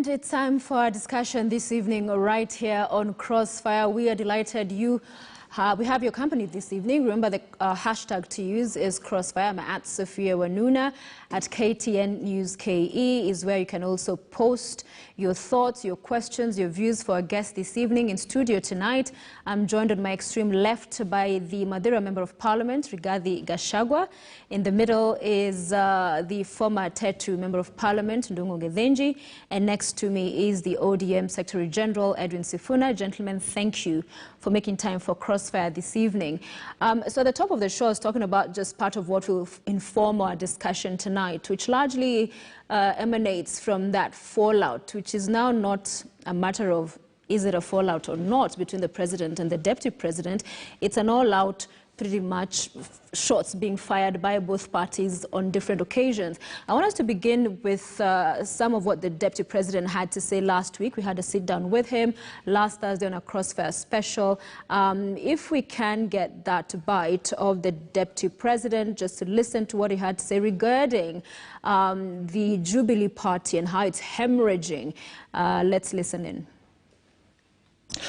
And it's time for our discussion this evening right here on Crossfire. We are delighted we have your company this evening. Remember, the hashtag to use is Crossfire. I'm at Sophia Wanuna at KTN News KE is where you can also post your thoughts, your questions, your views for our guest this evening. In studio tonight, I'm joined on my extreme left by the Madeira Member of Parliament, Rigathi Gachagua. In the middle is the former Tetu Member of Parliament, Ndungu Gethenji. And next to me is the ODM Secretary General, Edwin Sifuna. Gentlemen, thank you for making time for Crossfire this evening. So at the top of the show, I was talking about just part of what will inform our discussion tonight, which largely emanates from that fallout, which is now not a matter of is it a fallout or not between the president and the deputy president. It's an all-out pretty much shots being fired by both parties on different occasions. I want us to begin with some of what the deputy president had to say last week. We had a sit down with him last Thursday on a Crossfire special. If we can get that bite of the deputy president, just to listen to what he had to say regarding the Jubilee Party and how it's hemorrhaging. Let's listen in.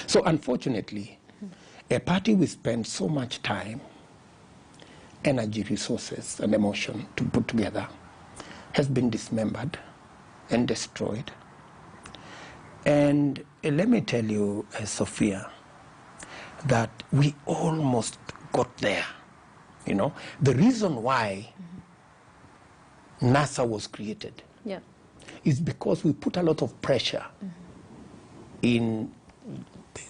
So unfortunately, a party we spend so much time, energy, resources, and emotion to put together has been dismembered and destroyed. And let me tell you, Sophia, that we almost got there. You know, the reason why NASA was created is because we put a lot of pressure in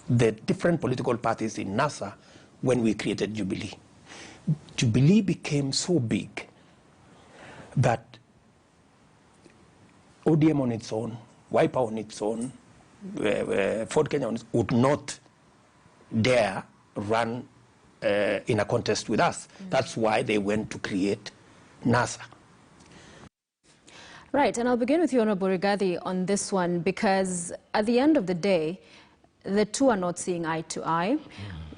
the different political parties in NASA when we created Jubilee. Jubilee became so big that ODM on its own, Wiper on its own, Ford Kenya on its own, would not dare run in a contest with us. That's why they went to create NASA. Right, and I'll begin with you, Honorable Rigathi, on this one, because at the end of the day, the two are not seeing eye to eye.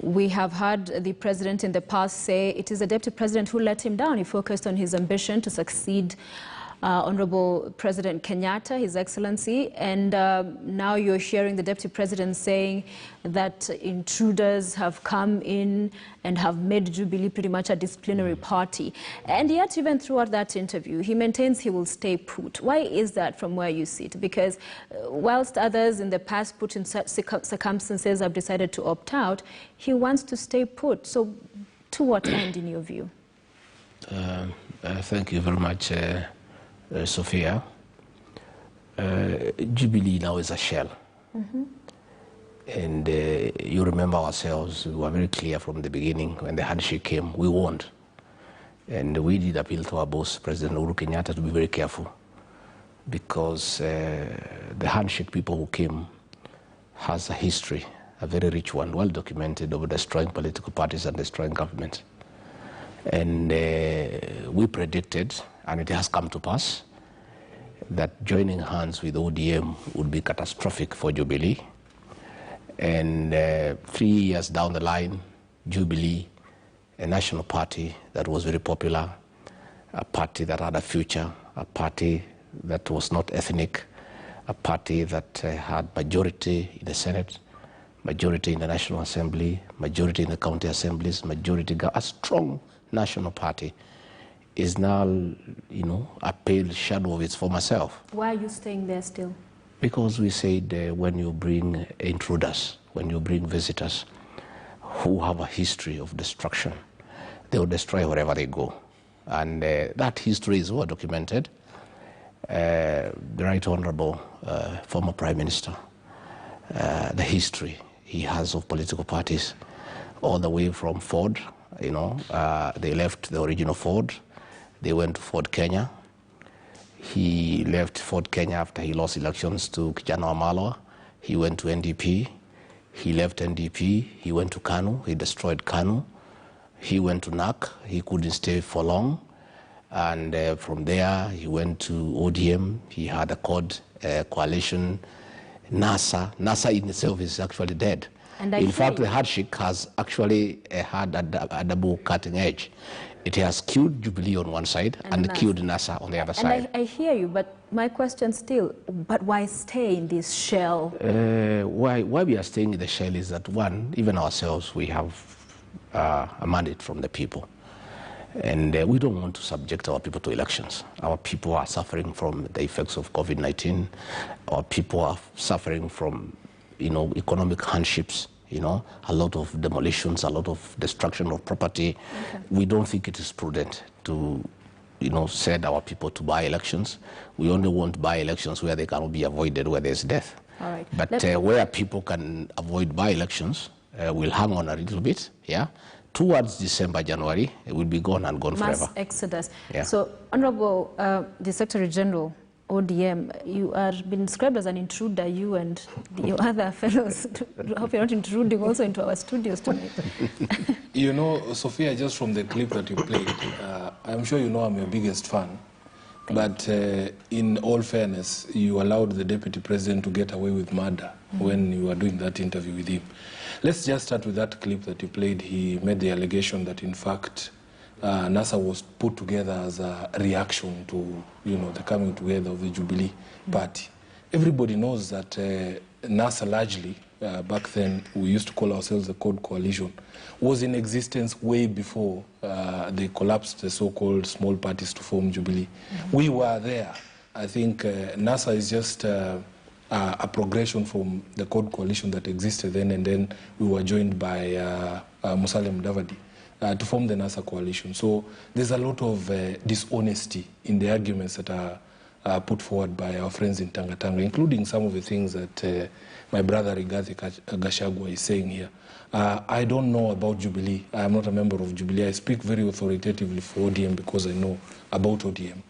We have heard the president in the past say it is the deputy president who let him down. He focused on his ambition to succeed Honorable President Kenyatta, His Excellency, and now you're hearing the deputy president saying that intruders have come in and have made Jubilee pretty much a disciplinary party. And yet, even throughout that interview, he maintains he will stay put. Why is that from where you sit? Because whilst others in the past put in such circumstances have decided to opt out, he wants to stay put. So to what end, in your view? Thank you very much, Sophia. Jubilee now is a shell. And you remember ourselves, we were very clear from the beginning when the handshake came, we warned. And we did appeal to our boss, President Uhuru Kenyatta, to be very careful, because the handshake people who came has a history, a very rich one, well documented, of destroying political parties and destroying government. And we predicted, and it has come to pass, that joining hands with ODM would be catastrophic for Jubilee. And 3 years down the line, Jubilee, a national party that was very popular, a party that had a future, a party that was not ethnic, a party that had majority in the Senate, majority in the National Assembly, majority in the county assemblies, majority, a strong national party, is now, you know, a pale shadow of its former self. Why are you staying there still? Because we said when you bring intruders, when you bring visitors who have a history of destruction, they will destroy wherever they go. And that history is well documented. The Right Honorable former Prime Minister, the history he has of political parties, all the way from Ford, you know, they left the original Ford, they went to Ford Kenya. He left Ford Kenya after he lost elections to Kijana Wamalwa. He went to NDP. He left NDP. He went to KANU. He destroyed KANU. He went to NAC. He couldn't stay for long. And from there, he went to ODM. He had a coalition. NASA in itself is actually dead. In fact, the handshake has actually had a double cutting edge. It has killed Jubilee on one side and killed NASA on the other side. I hear you, but my question still, but why stay in this shell? Why we are staying in the shell is that, one, even ourselves, we have a mandate from the people. And we don't want to subject our people to elections. Our people are suffering from the effects of COVID-19. Our people are suffering from, economic hardships, a lot of demolitions, a lot of destruction of property. Okay. We don't think it is prudent to, send our people to by-elections. We only want by-elections where they cannot be avoided, where there's death. All right. But where people can avoid by-elections, we'll hang on a little bit, yeah? Towards December, January, it will be gone and gone forever. Mass exodus. Yeah. So, Honorable the Secretary General, ODM, you are being described as an intruder, you and your other fellows. I hope you're not intruding also into our studios tonight. Sophia, just from the clip that you played, I'm sure you know I'm your biggest fan. But in all fairness, you allowed the Deputy President to get away with murder when you were doing that interview with him. Let's just start with that clip that you played. He made the allegation that, in fact, NASA was put together as a reaction to, the coming together of the Jubilee Party. Everybody knows that NASA largely, back then we used to call ourselves the Code Coalition, was in existence way before they collapsed the so-called small parties to form Jubilee. We were there. I think NASA is just a progression from the Code Coalition that existed then, and then we were joined by Musalia Mudavadi to form the NASA coalition. So there's a lot of dishonesty in the arguments that are put forward by our friends in Tanga, including some of the things that my brother Rigathi Gachagua is saying here. I don't know about Jubilee. I am not a member of Jubilee. I speak very authoritatively for ODM because I know about ODM.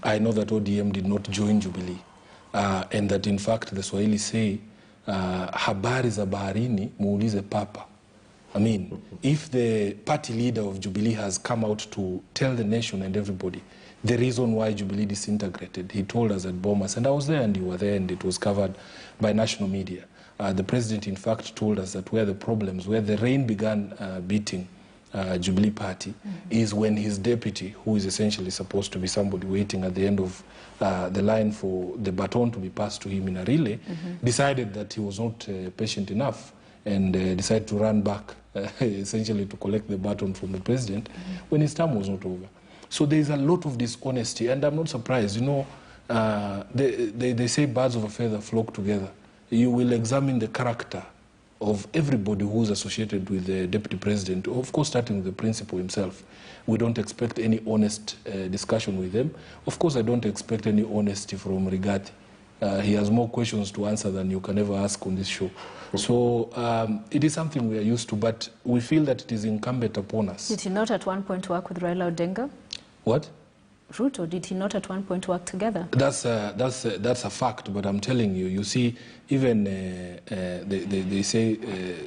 I know that ODM did not join Jubilee. And that, in fact, the Swahili say, habari za baharini muulize papa. I mean, if the party leader of Jubilee has come out to tell the nation and everybody the reason why Jubilee disintegrated, he told us at Bomas, and I was there and you were there, and it was covered by national media. The president, in fact, told us that where the problems, where the rain began beating Jubilee Party, is when his deputy, who is essentially supposed to be somebody waiting at the end of the line for the baton to be passed to him in a relay, decided that he was not patient enough and decided to run back, essentially to collect the baton from the president when his term was not over. So there is a lot of dishonesty, and I'm not surprised. They say birds of a feather flock together. You will examine the character of everybody who's associated with the deputy president, of course starting with the principal himself. We don't expect any honest discussion with them. Of course, I don't expect any honesty from Rigathi. He has more questions to answer than you can ever ask on this show. So it is something we are used to, but we feel that it is incumbent upon us. Did he not at one point work with Raila Odinga? What? Ruto, did he not at one point work together? That's a fact, but I'm telling you, you see, even they say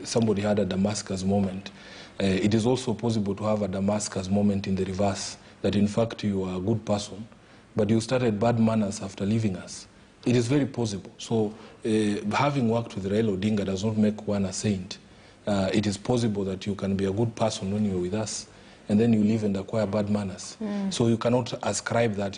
somebody had a Damascus moment. It is also possible to have a Damascus moment in the reverse, that in fact you are a good person, but you started bad manners after leaving us. It is very possible. So having worked with Raila Odinga does not make one a saint. It is possible that you can be a good person when you're with us, and then you leave and acquire bad manners. So you cannot ascribe that.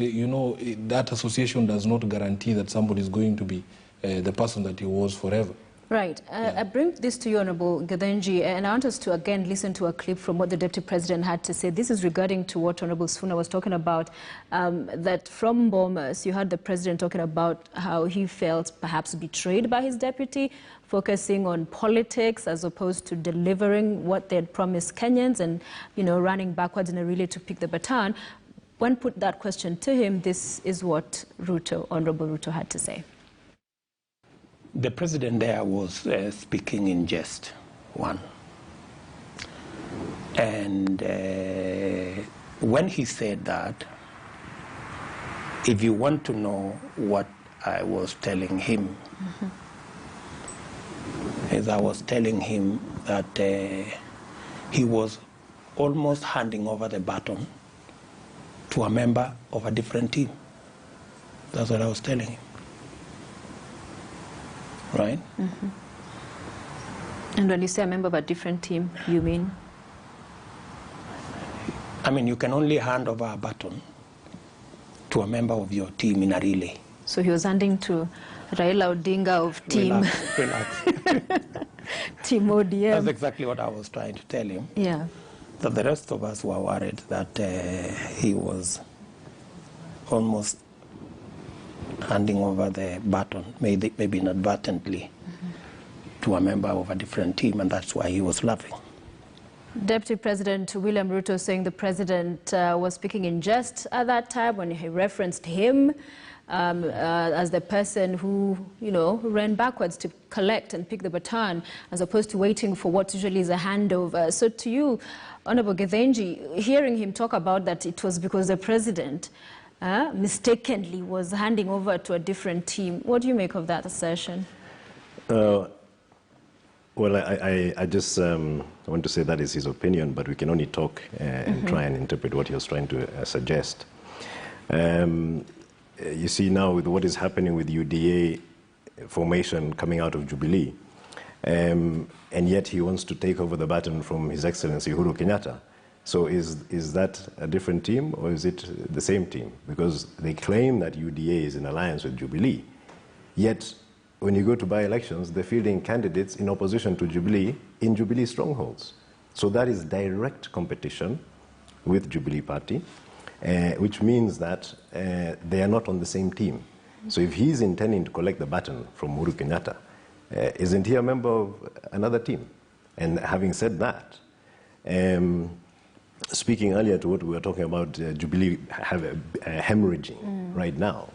That association does not guarantee that somebody is going to be the person that he was forever. Right. I bring this to you, Honorable Gadenji, and I want us to again listen to a clip from what the Deputy President had to say. This is regarding to what Honorable Sifuna was talking about, that from Bomas, you heard the President talking about how he felt perhaps betrayed by his deputy, focusing on politics as opposed to delivering what they had promised Kenyans and, running backwards in a relay to pick the baton. When put that question to him, this is what Honorable Ruto had to say. The president there was speaking in jest, one. And when he said that, if you want to know what I was telling him, as I was telling him that he was almost handing over the baton to a member of a different team. That's what I was telling him. Right? And when you say a member of a different team, you mean? I mean, you can only hand over a baton to a member of your team in a relay. So he was handing to Raila Odinga of team... Relax. Team ODM. That's exactly what I was trying to tell him. Yeah. That the rest of us were worried that he was almost handing over the baton, maybe inadvertently, to a member of a different team, and that's why he was laughing. Deputy President William Ruto saying the president was speaking in jest at that time when he referenced him as the person who, ran backwards to collect and pick the baton, as opposed to waiting for what usually is a handover. So to you, Honorable Gethenji, hearing him talk about that it was because the president mistakenly was handing over to a different team, what do you make of that assertion? Well, I just want to say that is his opinion, but we can only talk and try and interpret what he was trying to suggest. You see now with what is happening with UDA formation coming out of Jubilee, and yet he wants to take over the baton from His Excellency Uhuru Kenyatta. So is that a different team or is it the same team? Because they claim that UDA is in alliance with Jubilee, yet when you go to by-elections, they're fielding candidates in opposition to Jubilee in Jubilee strongholds. So that is direct competition with Jubilee Party, which means that they are not on the same team. So if he's intending to collect the baton from Uhuru Kenyatta, isn't he a member of another team? And having said that, speaking earlier to what we were talking about, Jubilee hemorrhaging right now,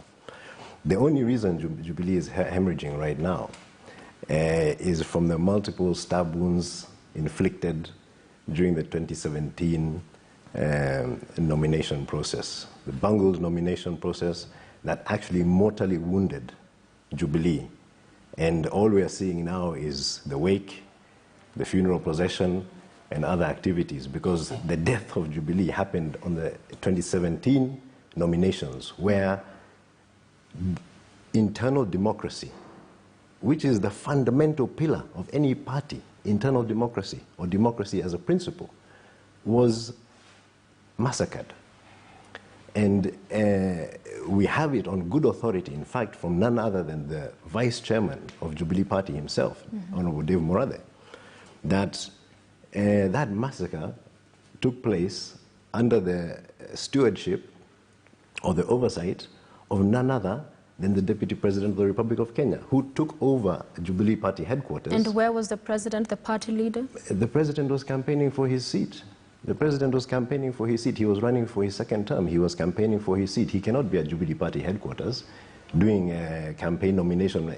the only reason Jubilee is hemorrhaging right now is from the multiple stab wounds inflicted during the 2017 nomination process. The bungled nomination process that actually mortally wounded Jubilee. And all we are seeing now is the wake, the funeral procession, and other activities, because the death of Jubilee happened on the 2017 nominations, where internal democracy, which is the fundamental pillar of any party, internal democracy or democracy as a principle, was massacred. And we have it on good authority, in fact, from none other than the vice chairman of Jubilee Party himself, Honorable Dave Morade, that that massacre took place under the stewardship or the oversight of none other than the Deputy President of the Republic of Kenya, who took over Jubilee Party headquarters. And where was the president, the party leader? The president was campaigning for his seat. The president was campaigning for his seat. He was running for his second term. He was campaigning for his seat. He cannot be at Jubilee Party headquarters doing campaign nomination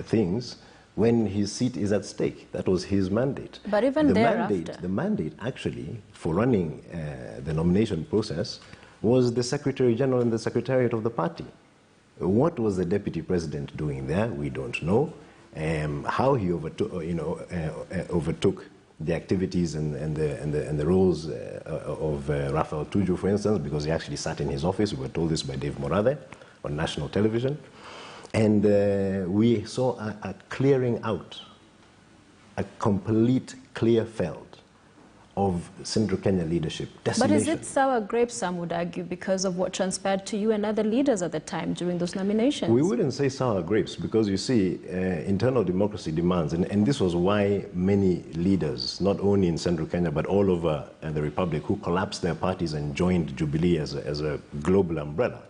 things when his seat is at stake. That was his mandate. But even thereafter. The mandate actually for running the nomination process was the Secretary General and the Secretariat of the party. What was the Deputy President doing there? We don't know. How he overtook the activities and the roles of Raphael Tuju, for instance, because he actually sat in his office. We were told this by Dave Morade on national television. And we saw a clearing out, a complete clear feld of Central Kenya leadership. Decimation. But is it sour grapes, some would argue, because of what transpired to you and other leaders at the time during those nominations? We wouldn't say sour grapes because, you see, internal democracy demands, and this was why many leaders, not only in Central Kenya, but all over the Republic, who collapsed their parties and joined Jubilee as a global umbrella.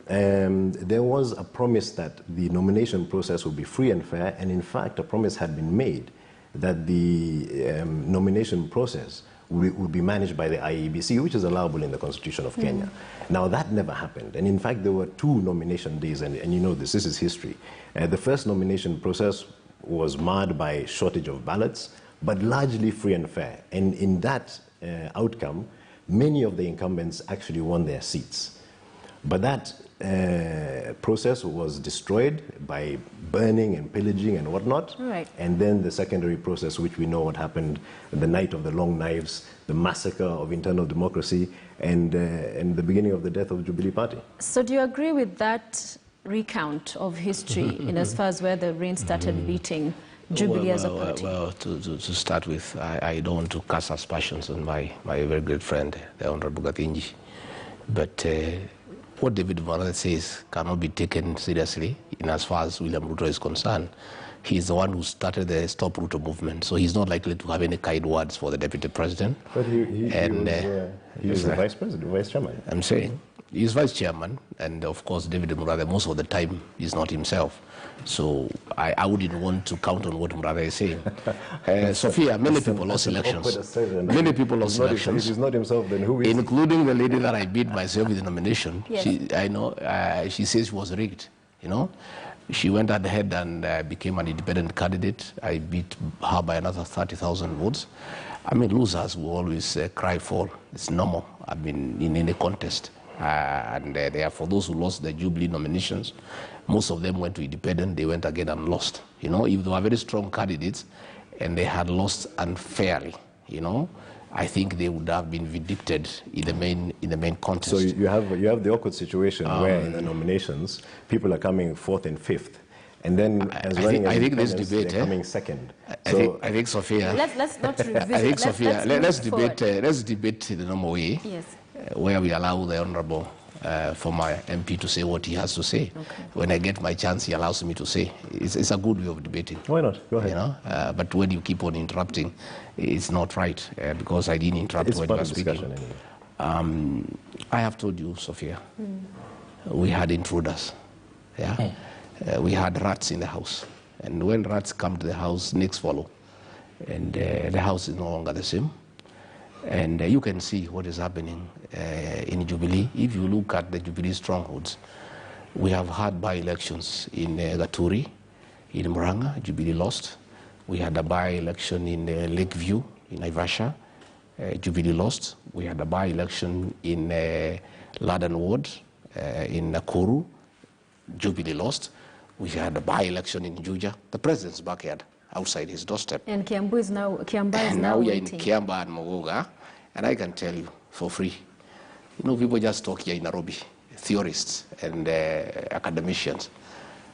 There was a promise that the nomination process would be free and fair, and in fact, a promise had been made that the nomination process would be managed by the IEBC, which is allowable in the Constitution of Kenya. Now, that never happened. And in fact, there were 2 nomination days, and you know this is history. The first nomination process was marred by shortage of ballots, but largely free and fair. And in that outcome, many of the incumbents actually won their seats. But that process was destroyed by burning and pillaging and whatnot. Right. And then the secondary process, which we know what happened, the night of the long knives, the massacre of internal democracy, and the beginning of the death of Jubilee Party. So do you agree with that recount of history in as far as where the rain started beating Jubilee as a party? Well, to start with, I don't want to cast aspersions on my very great friend, the Honorable Gatinji. But what David Murathe says cannot be taken seriously in as far as William Ruto is concerned. He's the one who started the Stop Ruto movement, so he's not likely to have any kind words for the deputy president. But he was the vice president, vice chairman. I'm saying he's vice chairman, and of course David Murathe most of the time is not himself. So I wouldn't want to count on what Murathe is saying. Sophia, many people lost elections. Many people lost elections. If he's not himself, then who is? Including the lady that I beat myself with the nomination. Yes. She says she was rigged, you know. She went ahead and became an independent candidate. I beat her by another 30,000 votes. I mean, losers will always cry foul. It's normal, I mean, in any contest. And therefore, those who lost the Jubilee nominations, most of them went to independent. They went again and lost. You know, if they were very strong candidates and they had lost unfairly, you know, I think they would have been vindicted in the main contest. So you have the awkward situation where in the nominations people are coming fourth and fifth, and then as running as independents, they're coming second. I think Sophia. Let's not revisit. I think Sophia. Let's debate the normal way. Yes. Where we allow the honourable former MP to say what he has to say. Okay. When I get my chance, he allows me to say. It's a good way of debating. Why not? Go ahead. You know, but when you keep on interrupting, it's not right, because I didn't interrupt when you were speaking. Anyway. I have told you, Sophia, we had intruders. Yeah, we had rats in the house, and when rats come to the house, snakes follow, and the house is no longer the same. And you can see what is happening in Jubilee. If you look at the Jubilee strongholds, we have had by-elections in Gaturi, in Muranga, Jubilee lost. We had a by-election in Lakeview, in Naivasha, Jubilee lost. We had a by-election in Ladan Ward, in Nakuru, Jubilee lost. We had a by-election in Juja, the president's backyard, outside his doorstep. And Kiambu is now we are in Kiamba and Mogoga, and I can tell you for free. You know, people just talk here in Nairobi, theorists and academicians,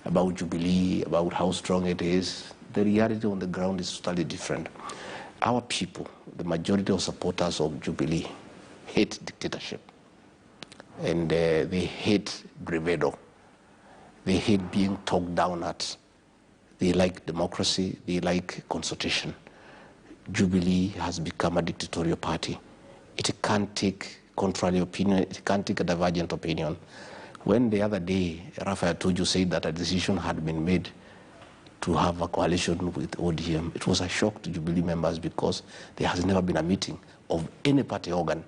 about Jubilee, about how strong it is. The reality on the ground is totally different. Our people, the majority of supporters of Jubilee, hate dictatorship, and they hate bravado. They hate being talked down at. They like democracy, they like consultation. Jubilee has become a dictatorial party. It can't take contrary opinion, it can't take a divergent opinion. When the other day, Raphael Tuju said that a decision had been made to have a coalition with ODM, it was a shock to Jubilee members because there has never been a meeting of any party organ.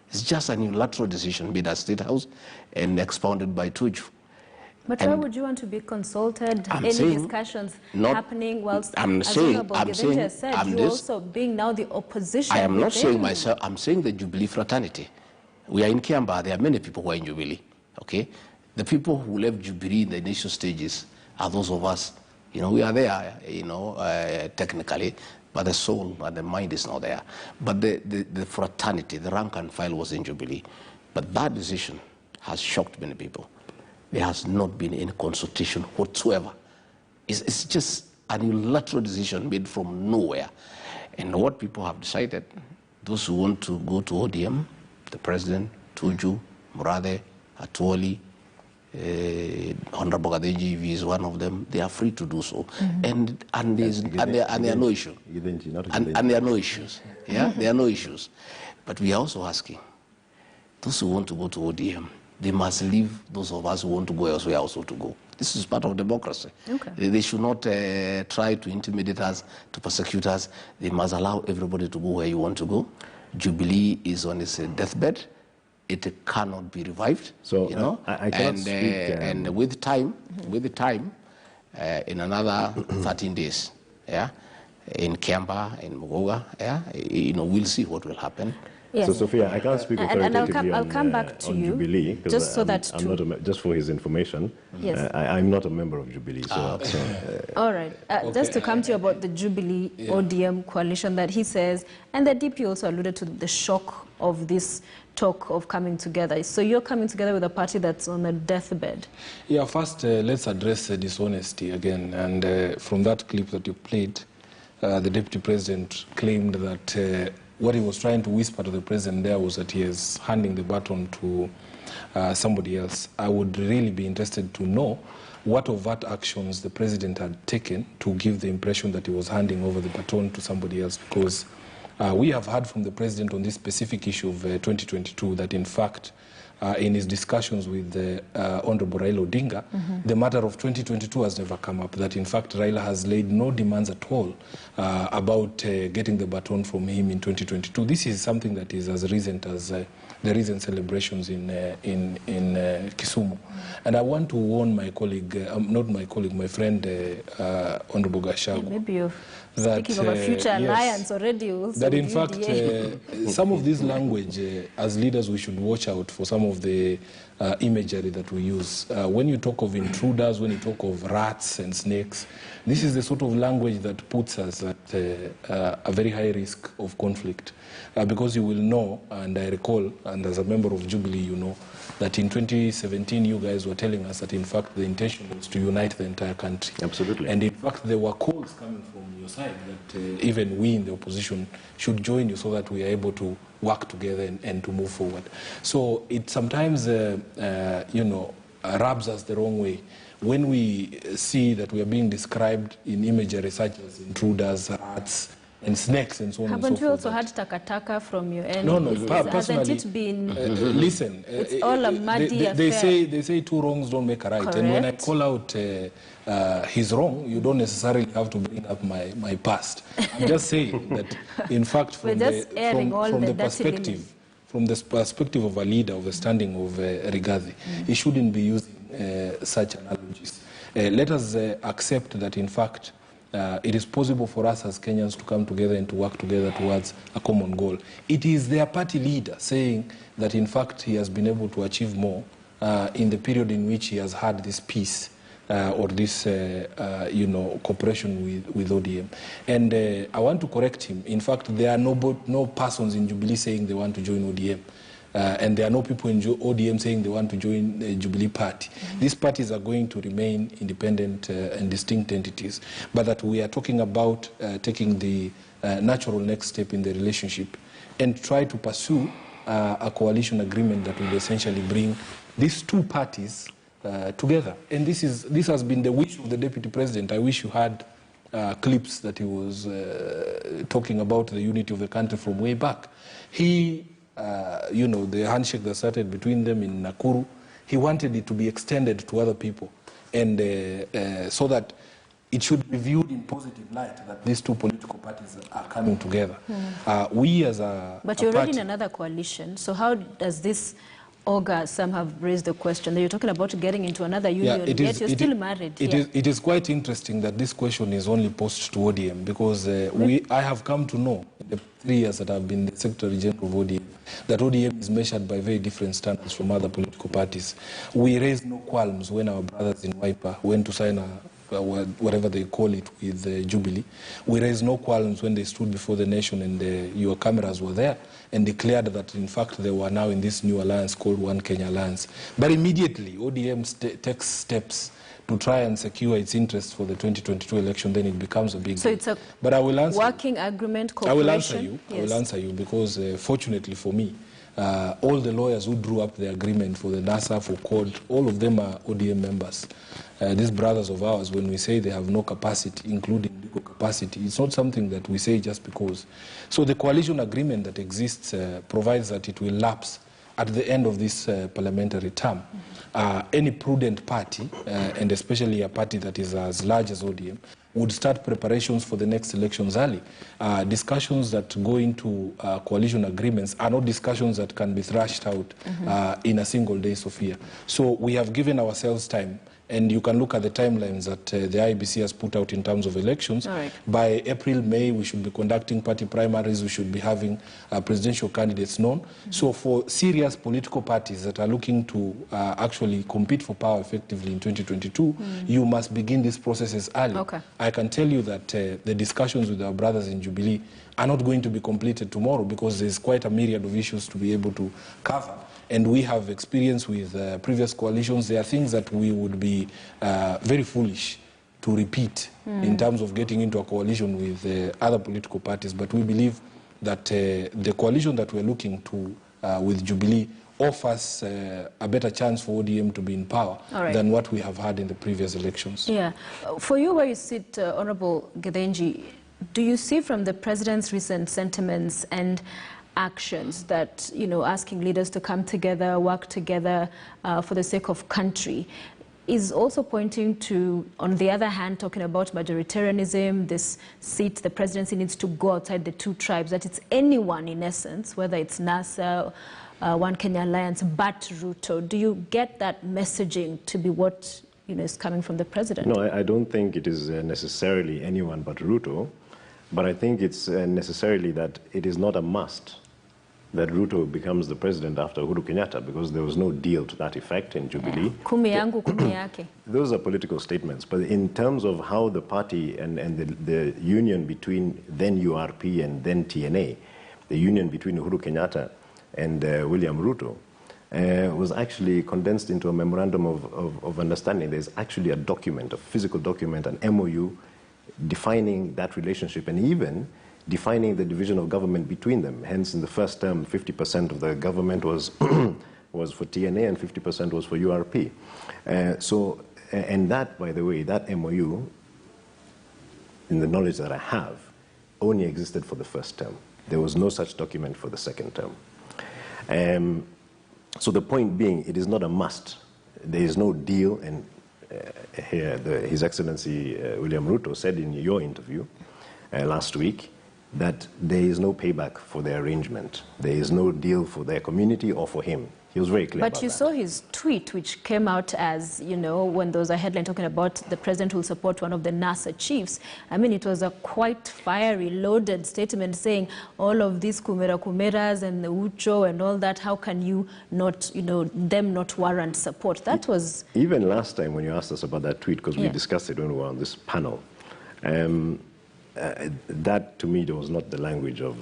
It's just a unilateral decision made at State House and expounded by Tuju. But why would you want to be consulted? Any discussions happening whilst I'm saying you also being now the opposition? I am not saying myself, I'm saying the Jubilee fraternity. We are in Kiamba, there are many people who are in Jubilee, okay? The people who left Jubilee in the initial stages are those of us. You know, we are there, you know, technically, but the soul and the mind is not there. But the fraternity, the rank and file was in Jubilee. But that decision has shocked many people. There has not been any consultation whatsoever. It's just a unilateral decision made from nowhere. And what people have decided, those who want to go to ODM, the president, Tuju, Murathe, Atwoli, Honorable Gadenji is one of them, they are free to do so. And there are no issues. And there are no issues. Yeah, there are no issues. But we are also asking, those who want to go to ODM, they must leave those of us who want to go elsewhere also to go. This is part of democracy. Okay. They should not try to intimidate us, to persecute us. They must allow everybody to go where you want to go. Jubilee is on its deathbed. It cannot be revived. So you know, I cannot speak. And with time, in another 13 days, yeah, in Kiamba, in Mogoga, yeah, you know, we'll see what will happen. Yes. So, Sophia, I can't speak authoritatively I'll come back to you, Jubilee, just so that I'm not just for his information. Yes. I'm not a member of Jubilee. All right. Okay. Just to come to you about the Jubilee ODM coalition that he says, and the DP also alluded to the shock of this talk of coming together. So you're coming together with a party that's on a deathbed. Yeah, first, let's address dishonesty again. And from that clip that you played, the Deputy President claimed that what he was trying to whisper to the President there was that he is handing the baton to somebody else. I would really be interested to know what overt actions the President had taken to give the impression that he was handing over the baton to somebody else, because we have heard from the President on this specific issue of 2022 that, in fact, in his discussions with Honorable Raila Odinga, the matter of 2022 has never come up, that, in fact, Raila has laid no demands at all about getting the baton from him in 2022. This is something that is as recent as the recent celebrations in Kisumu. And I want to warn my colleague, not my colleague, my friend, Honorable Gachagua. Maybe you're speaking of a future alliance already. Also that in fact, some of this language, as leaders, we should watch out for some of the imagery that we use. When you talk of intruders, when you talk of rats and snakes, this is the sort of language that puts us at a very high risk of conflict. Because you will know, and I recall, and as a member of Jubilee, you know, that in 2017 you guys were telling us that, in fact, the intention was to unite the entire country. Absolutely. And in fact, there were calls coming from your side that even we in the opposition should join you so that we are able to work together and to move forward. So it sometimes, you know, rubs us the wrong way when we see that we are being described in imagery such as intruders, rats, and snakes and so on and so forth. Haven't you also had takataka from your end? No, no, hasn't it been... listen, it's all a muddy affair. They say two wrongs don't make a right. Correct. And when I call out his wrong, you don't necessarily have to bring up my past. I'm just saying that, in fact, from the perspective of a leader, of the standing of Rigathi, he shouldn't be using such analogies. Let us accept that, in fact, it is possible for us as Kenyans to come together and to work together towards a common goal. It is their party leader saying that, in fact, he has been able to achieve more in the period in which he has had this peace or this, you know, cooperation with ODM. And I want to correct him. In fact, there are no persons in Jubilee saying they want to join ODM. And there are no people in ODM saying they want to join the Jubilee Party. These parties are going to remain independent and distinct entities, but that we are talking about taking the natural next step in the relationship and try to pursue a coalition agreement that will essentially bring these two parties together. And this has been the wish of the Deputy President. I wish you had clips that he was talking about the unity of the country from way back. He you know, the handshake that started between them in Nakuru, he wanted it to be extended to other people, and so that it should be viewed in positive light that these two political parties are coming together. We as a But you're already in another coalition, so how does this augur? Some have raised the question that you're talking about getting into another union, yet you're still married. It is quite interesting that this question is only posed to ODM, because I have come to know in the 3 years that I've been the Secretary General of ODM that ODM is measured by very different standards from other political parties. We raised no qualms when our brothers in Wiper went to sign whatever they call it with Jubilee. We raised no qualms when they stood before the nation and your cameras were there and declared that, in fact, they were now in this new alliance called One Kenya Alliance. But immediately, ODM takes steps to try and secure its interests for the 2022 election, then it becomes a big deal. So it's a working agreement, cooperation? I will answer you because, fortunately for me, all the lawyers who drew up the agreement for the NASA, for CORD, all of them are ODM members. These brothers of ours, when we say they have no capacity, including legal capacity, it's not something that we say just because. So the coalition agreement that exists provides that it will lapse at the end of this parliamentary term. Any prudent party, and especially a party that is as large as ODM, would start preparations for the next elections early. Discussions that go into coalition agreements are not discussions that can be thrashed out in a single day, Sophia. So we have given ourselves time, And you can look at the timelines that the IBC has put out in terms of elections. Right. By April, May, we should be conducting party primaries. We should be having presidential candidates known. So for serious political parties that are looking to actually compete for power effectively in 2022, you must begin these processes early. Okay. I can tell you that the discussions with our brothers in Jubilee are not going to be completed tomorrow because there's quite a myriad of issues to be able to cover. And we have experience with previous coalitions. There are things that we would be very foolish to repeat in terms of getting into a coalition with other political parties. But we believe that the coalition that we're looking to with Jubilee offers a better chance for ODM to be in power than what we have had in the previous elections. Yeah. For you, where you sit, Honorable Githinji, do you see from the President's recent sentiments and actions that, you know, asking leaders to come together, work together for the sake of country, is also pointing to, on the other hand, talking about majoritarianism, this seat, the presidency needs to go outside the two tribes, that it's anyone in essence, whether it's NASA, One Kenya Alliance, but Ruto. Do you get that messaging to be what, you know, is coming from the president? No, I don't think it is necessarily anyone but Ruto, but I think it's necessarily that it is not a must that Ruto becomes the president after Uhuru Kenyatta, because there was no deal to that effect in Jubilee. Yeah. Kumi yangu, kumi yake. Those are political statements, but in terms of how the party and the union between then URP and then TNA, the union between Uhuru Kenyatta and William Ruto, was actually condensed into a memorandum of understanding. There's actually a document, a physical document, an MOU, defining that relationship and even defining the division of government between them. Hence, in the first term, 50% of the government was was for TNA and 50% was for URP. And that, by the way, that MOU, in the knowledge that I have, only existed for the first term. There was no such document for the second term. So the point being, it is not a must. There is no deal, and here His Excellency William Ruto said in your interview last week that there is no payback for the arrangement. There is no deal for their community or for him. He was very clear about that. But you saw his tweet, which came out as, you know, when there was a headline talking about the president will support one of the NASA chiefs. I mean, it was a quite fiery, loaded statement saying all of these kumeras and the Ucho and all that, how can you not, you know, them not warrant support? That was... Even last time when you asked us about that tweet, because we discussed it when we were on this panel, that to me was not the language of...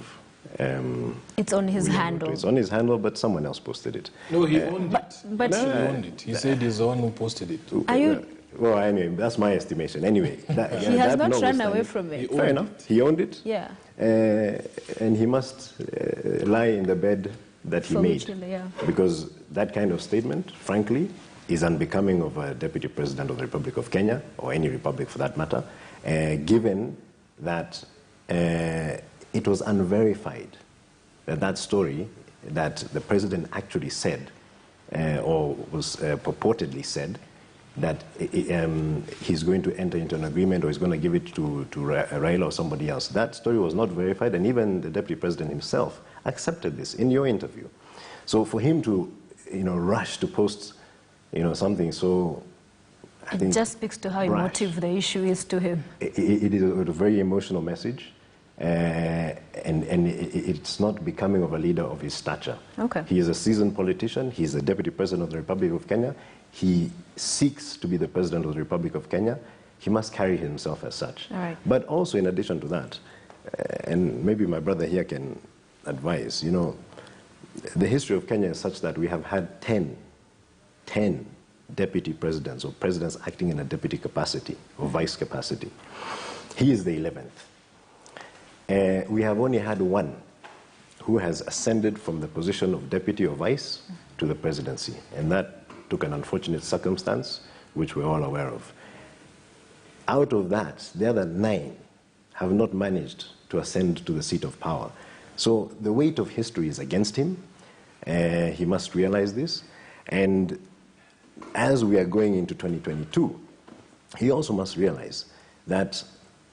it's on his handle. It's on his handle, but someone else posted it. No, he owned it. But he owned it. He said he's the one who posted it. Are you... Well, anyway, that's my estimation. Anyway, he has not run away from it. Fair enough. He owned it. Yeah. And he must lie in the bed that he made. Yeah. Because that kind of statement, frankly, is unbecoming of a deputy president of the Republic of Kenya, or any republic for that matter, given that it was unverified that story that the president actually said, or was purportedly said, that he's going to enter into an agreement or he's going to give it to Raila or somebody else. That story was not verified, and even the deputy president himself accepted this in your interview. So for him to, you know, rush to post, you know, something so... It just speaks to how emotive the issue is to him. It is a very emotional message, and it's not becoming of a leader of his stature. Okay. He is a seasoned politician. He's the deputy president of the Republic of Kenya. He seeks to be the president of the Republic of Kenya. He must carry himself as such. All right. But also, in addition to that, and maybe my brother here can advise, you know, the history of Kenya is such that we have had 10 deputy presidents or presidents acting in a deputy capacity or vice capacity. He is the 11th. We have only had one who has ascended from the position of deputy or vice to the presidency, and that took an unfortunate circumstance, which we're all aware of. Out of that, the other 9 have not managed to ascend to the seat of power. So the weight of history is against him. He must realize this. And as we are going into 2022, he also must realize that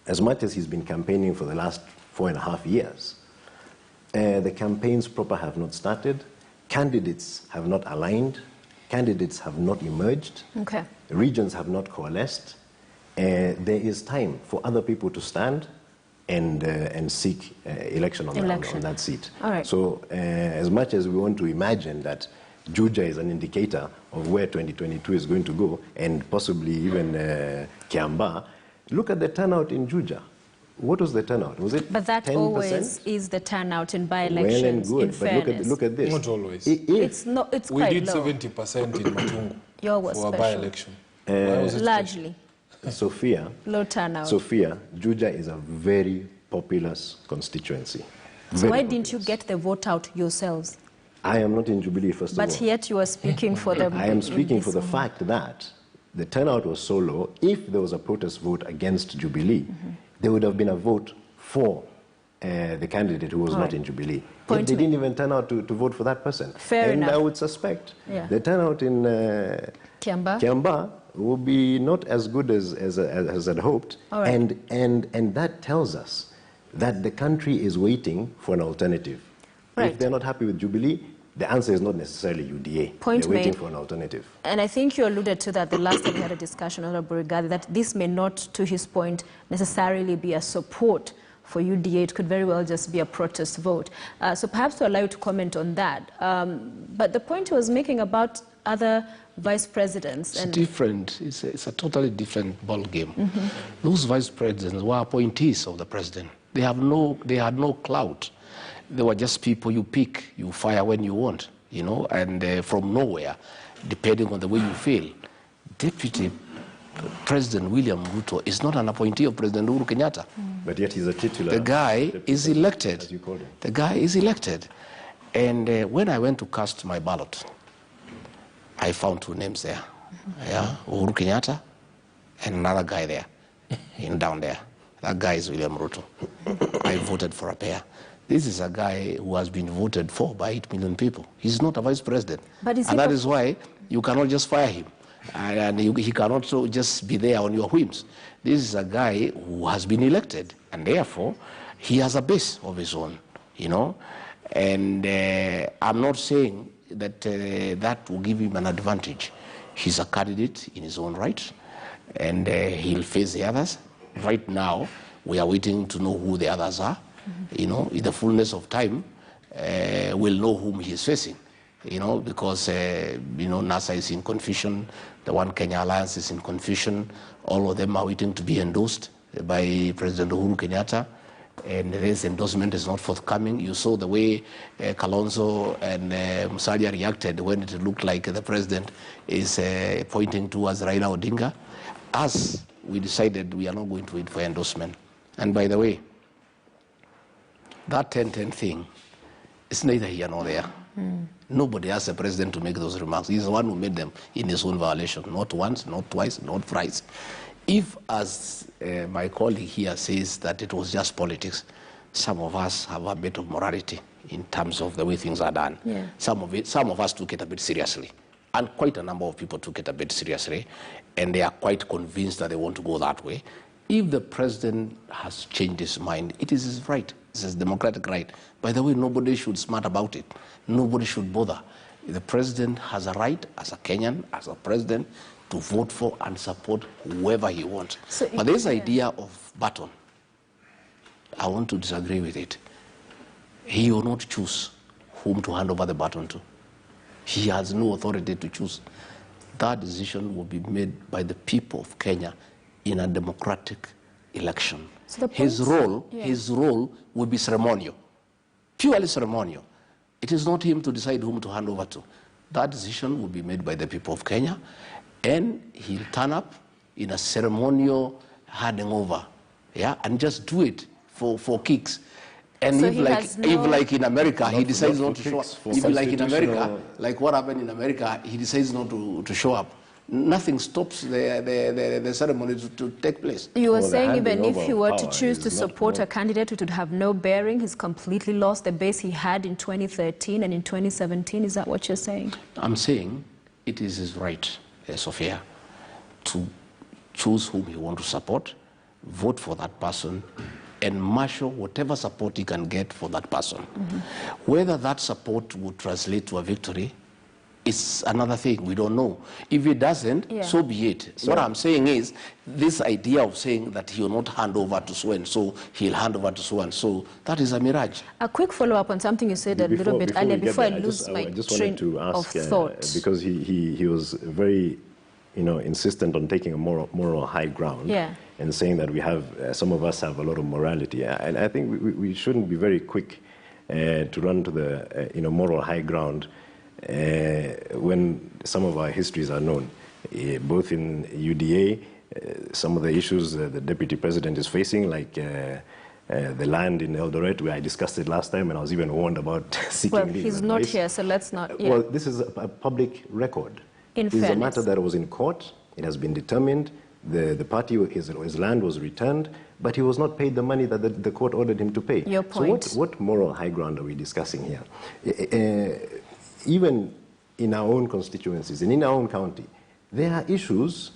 as much as he's been campaigning for the last 4.5 years, the campaigns proper have not started, candidates have not aligned, Candidates have not emerged. Okay. Regions have not coalesced. There is time for other people to stand and seek election on that seat. All right. So as much as we want to imagine that Juja is an indicator of where 2022 is going to go, and possibly even Kiambaa, look at the turnout in Juja. What was the turnout? Was it 10%? But that always is the turnout in by-elections, well and good, in fairness. But look at this. Not always. It's quite We did low. 70% in Matungu Yours was for a special. by-election. Why was it Largely. Sophia, Low turnout. Sophia, Juja is a very populous constituency. So why didn't you get the vote out yourselves? I am not in Jubilee, first of all. But yet you are speaking for them. I am speaking for the fact that the turnout was so low. If there was a protest vote against Jubilee, there would have been a vote for the candidate who was not in Jubilee. Yet they didn't even turn out to vote for that person. Fair enough. And I would suspect the turnout in Kiambaa will be not as good as I'd hoped. Right. And that tells us that the country is waiting for an alternative. Right. If they're not happy with Jubilee, the answer is not necessarily UDA. Point they're waiting made. for an alternative. And I think you alluded to that the last time we had a discussion on Rigathi, that this may not, to his point, necessarily be a support for UDA. It could very well just be a protest vote. So perhaps to allow you to comment on that. But the point he was making about other vice presidents. It's different. It's a totally different ball game. Those vice presidents were appointees of the president. They had no clout. They were just people you pick, you fire when you want, you know, and from nowhere, depending on the way you feel. Deputy President William Ruto is not an appointee of President Uhuru Kenyatta. But yet he's a titular. The guy is elected. As you call him. The guy is elected. And when I went to cast my ballot, I found two names there. Yeah, Uhuru Kenyatta and another guy there, down there. That guy is William Ruto. I voted for a pair. This is a guy who has been voted for by 8 million people. He's not a vice president. But and that is why you cannot just fire him. And he cannot just be there on your whims. This is a guy who has been elected, and therefore he has a base of his own, you know. And I'm not saying that that will give him an advantage. He's a candidate in his own right, and he'll face the others. Right now, we are waiting to know who the others are. You know, in the fullness of time, we'll know whom he is facing. You know, because, you know, NASA is in confusion, the One Kenya Alliance is in confusion, all of them are waiting to be endorsed by President Uhuru Kenyatta, and this endorsement is not forthcoming. You saw the way Kalonzo and Musalia reacted when it looked like the president is pointing towards Raila Odinga. As we decided, we are not going to wait for endorsement. And by the way, that 10-10 thing is neither here nor there. Nobody asked the president to make those remarks. He's the one who made them in his own violation. Not once, not twice, not thrice. If, as my colleague here says, that it was just politics, some of us have a bit of morality in terms of the way things are done. Yeah. Some of us took it a bit seriously. And quite a number of people took it a bit seriously. And they are quite convinced that they want to go that way. If the president has changed his mind, it is his right. It's his democratic right. By the way, nobody should smart about it. Nobody should bother. The president has a right, as a Kenyan, as a president, to vote for and support whoever he wants. So but this idea of baton, I want to disagree with it. He will not choose whom to hand over the baton to. He has no authority to choose. That decision will be made by the people of Kenya in a democratic election. So his role will be ceremonial, purely ceremonial. It is not him to decide whom to hand over to. That decision will be made by the people of Kenya, and he'll turn up in a ceremonial handing over, yeah, and just do it for kicks. And so if like in America, he decides not to show up. If like in America, like what happened in America, he decides not to show up. Nothing stops the ceremony to take place. You were saying even if he were to choose to support a candidate, it would have no bearing. He's completely lost the base he had in 2013 and in 2017. Is that what you're saying? I'm saying it is his right, Sophia, to choose whom he wants to support, vote for that person, and marshal whatever support he can get for that person. Whether that support would translate to a victory It's another thing. We don't know. If he doesn't, so be it. So what I'm saying is, this idea of saying that he will not hand over to so and so, he'll hand over to so and so, that is a mirage. A quick follow-up on something you said a little bit earlier before I lose my train to ask, of thought. Because he was very, insistent on taking a moral high ground. And saying that we have, some of us have a lot of morality. And I think we shouldn't be very quick to run to the moral high ground when some of our histories are known. Both in UDA, some of the issues the deputy president is facing, like the land in Eldoret, where I discussed it last time, and I was even warned about seeking legal advice. Well, he's not here, so let's not. Well, this is a public record. In fairness. It's a matter that was in court. It has been determined. The party, his land was returned, but he was not paid the money that the court ordered him to pay. Your point. So what moral high ground are we discussing here? Even in our own constituencies and in our own county, there are issues,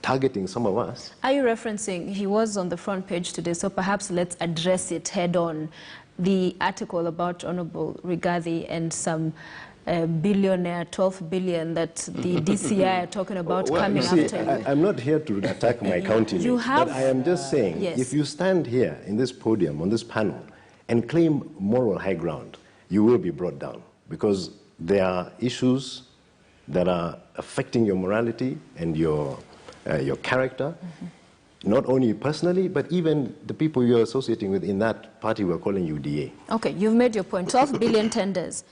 targeting some of us. Are you referencing, he was on the front page today, so perhaps let's address it head on, the article about Honorable Rigathi and some billionaire, 12 billion that the DCI are talking about coming after you. I'm not here to attack my county, but I am just saying, if you stand here in this podium, on this panel, and claim moral high ground, you will be brought down, because there are issues that are affecting your morality and your character, not only personally, but even the people you're associating with in that party we're calling UDA. Okay, you've made your point. 12 billion tenders.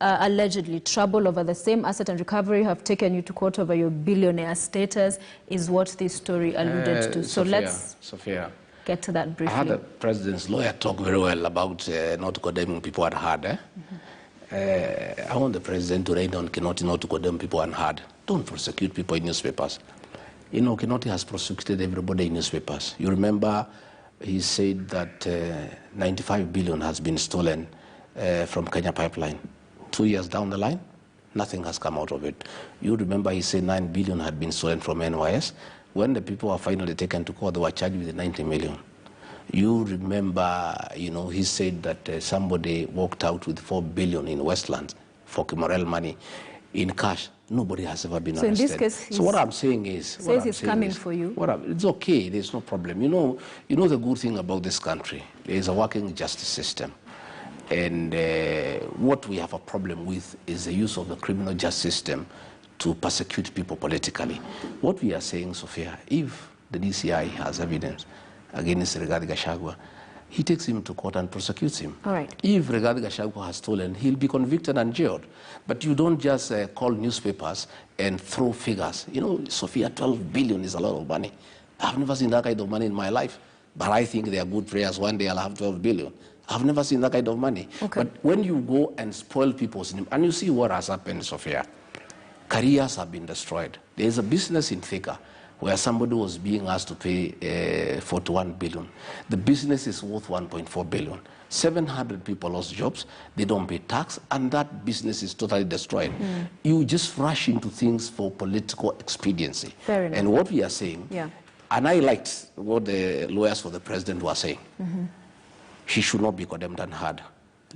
Allegedly trouble over the same asset and recovery have taken you to court over your billionaire status, is what this story alluded to. So let's get to that briefly. I had the president's lawyer talk very well about not condemning people unheard. I want the president to write on Kinoti not to condemn people unheard. Don't prosecute people in newspapers. Kinoti has prosecuted everybody in newspapers. You remember he said that 95 billion has been stolen from Kenya Pipeline. 2 years down the line, nothing has come out of it. You remember he said 9 billion had been stolen from NYS. When the people were finally taken to court, they were charged with 90 million. You remember, he said that somebody walked out with 4 billion in Westlands for Kimorel money in cash. Nobody has ever been arrested. In this case, so what I'm saying is, says it's coming for you. It's okay. There's no problem. You know the good thing about this country. There is a working justice system. And what we have a problem with is the use of the criminal justice system to persecute people politically. What we are saying, Sophia, if the DCI has evidence against Rigathi Gachagua, he takes him to court and prosecutes him. All right. If Rigathi Gachagua has stolen, he'll be convicted and jailed. But you don't just call newspapers and throw figures. Sophia, 12 billion is a lot of money. I've never seen that kind of money in my life. But I think they are good prayers. One day I'll have 12 billion. I've never seen that kind of money. Okay. But when you go and spoil people's name, and you see what has happened, Sophia, careers have been destroyed. There is a business in Thika where somebody was being asked to pay 41 billion. The business is worth 1.4 billion. 700 people lost jobs, they don't pay tax, and that business is totally destroyed. You just rush into things for political expediency. Fair enough. And what we are saying, and I liked what the lawyers for the president were saying, he should not be condemned unheard.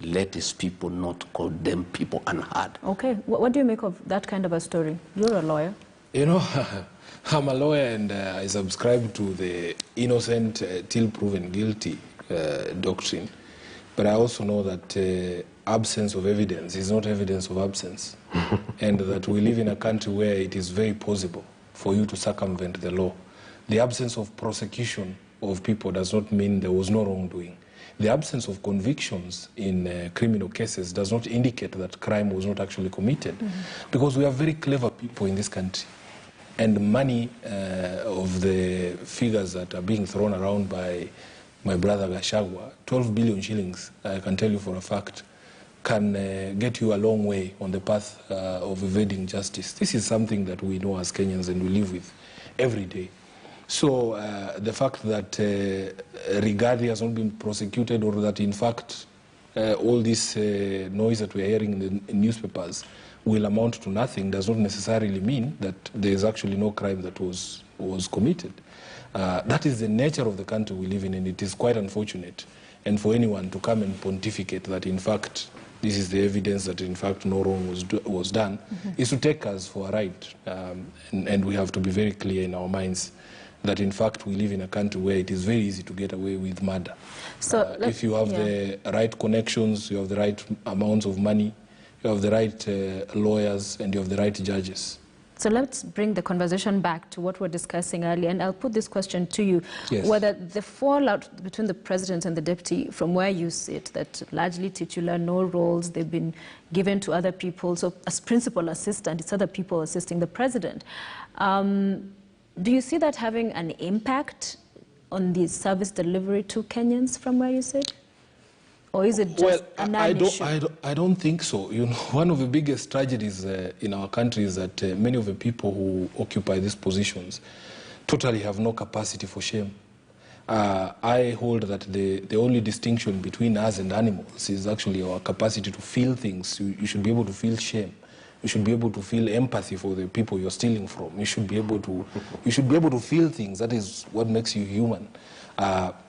Let his people not condemn people unheard. Okay, what do you make of that kind of a story? You're a lawyer. I'm a lawyer, and I subscribe to the innocent till proven guilty doctrine. But I also know that absence of evidence is not evidence of absence. And that we live in a country where it is very possible for you to circumvent the law. The absence of prosecution of people does not mean there was no wrongdoing. The absence of convictions in criminal cases does not indicate that crime was not actually committed. Because we are very clever people in this country. And money of the figures that are being thrown around by my brother Gachagua, 12 billion shillings, I can tell you for a fact, can get you a long way on the path of evading justice. This is something that we know as Kenyans and we live with every day. So the fact that Rigathi has not been prosecuted, or that in fact all this noise that we are hearing in the newspapers will amount to nothing, does not necessarily mean that there is actually no crime that was committed. That is the nature of the country we live in, and it is quite unfortunate. And for anyone to come and pontificate that in fact this is the evidence that in fact no wrong was done, is to take us for a ride. And we have to be very clear in our minds that in fact we live in a country where it is very easy to get away with murder. So if you have the right connections, you have the right amounts of money, you have the right lawyers, and you have the right judges. So let's bring the conversation back to what we're discussing earlier, and I'll put this question to you. Yes. Whether the fallout between the president and the deputy, from where you sit, that largely titular, no roles, they've been given to other people. So as principal assistant, it's other people assisting the president. Do you see that having an impact on the service delivery to Kenyans from where you sit? Or is it just a non-issue? I don't think so. You know, one of the biggest tragedies in our country is that many of the people who occupy these positions totally have no capacity for shame. I hold that the only distinction between us and animals is actually our capacity to feel things. You should be able to feel shame. You should be able to feel empathy for the people you're stealing from. You should be able to feel things. That is what makes you human.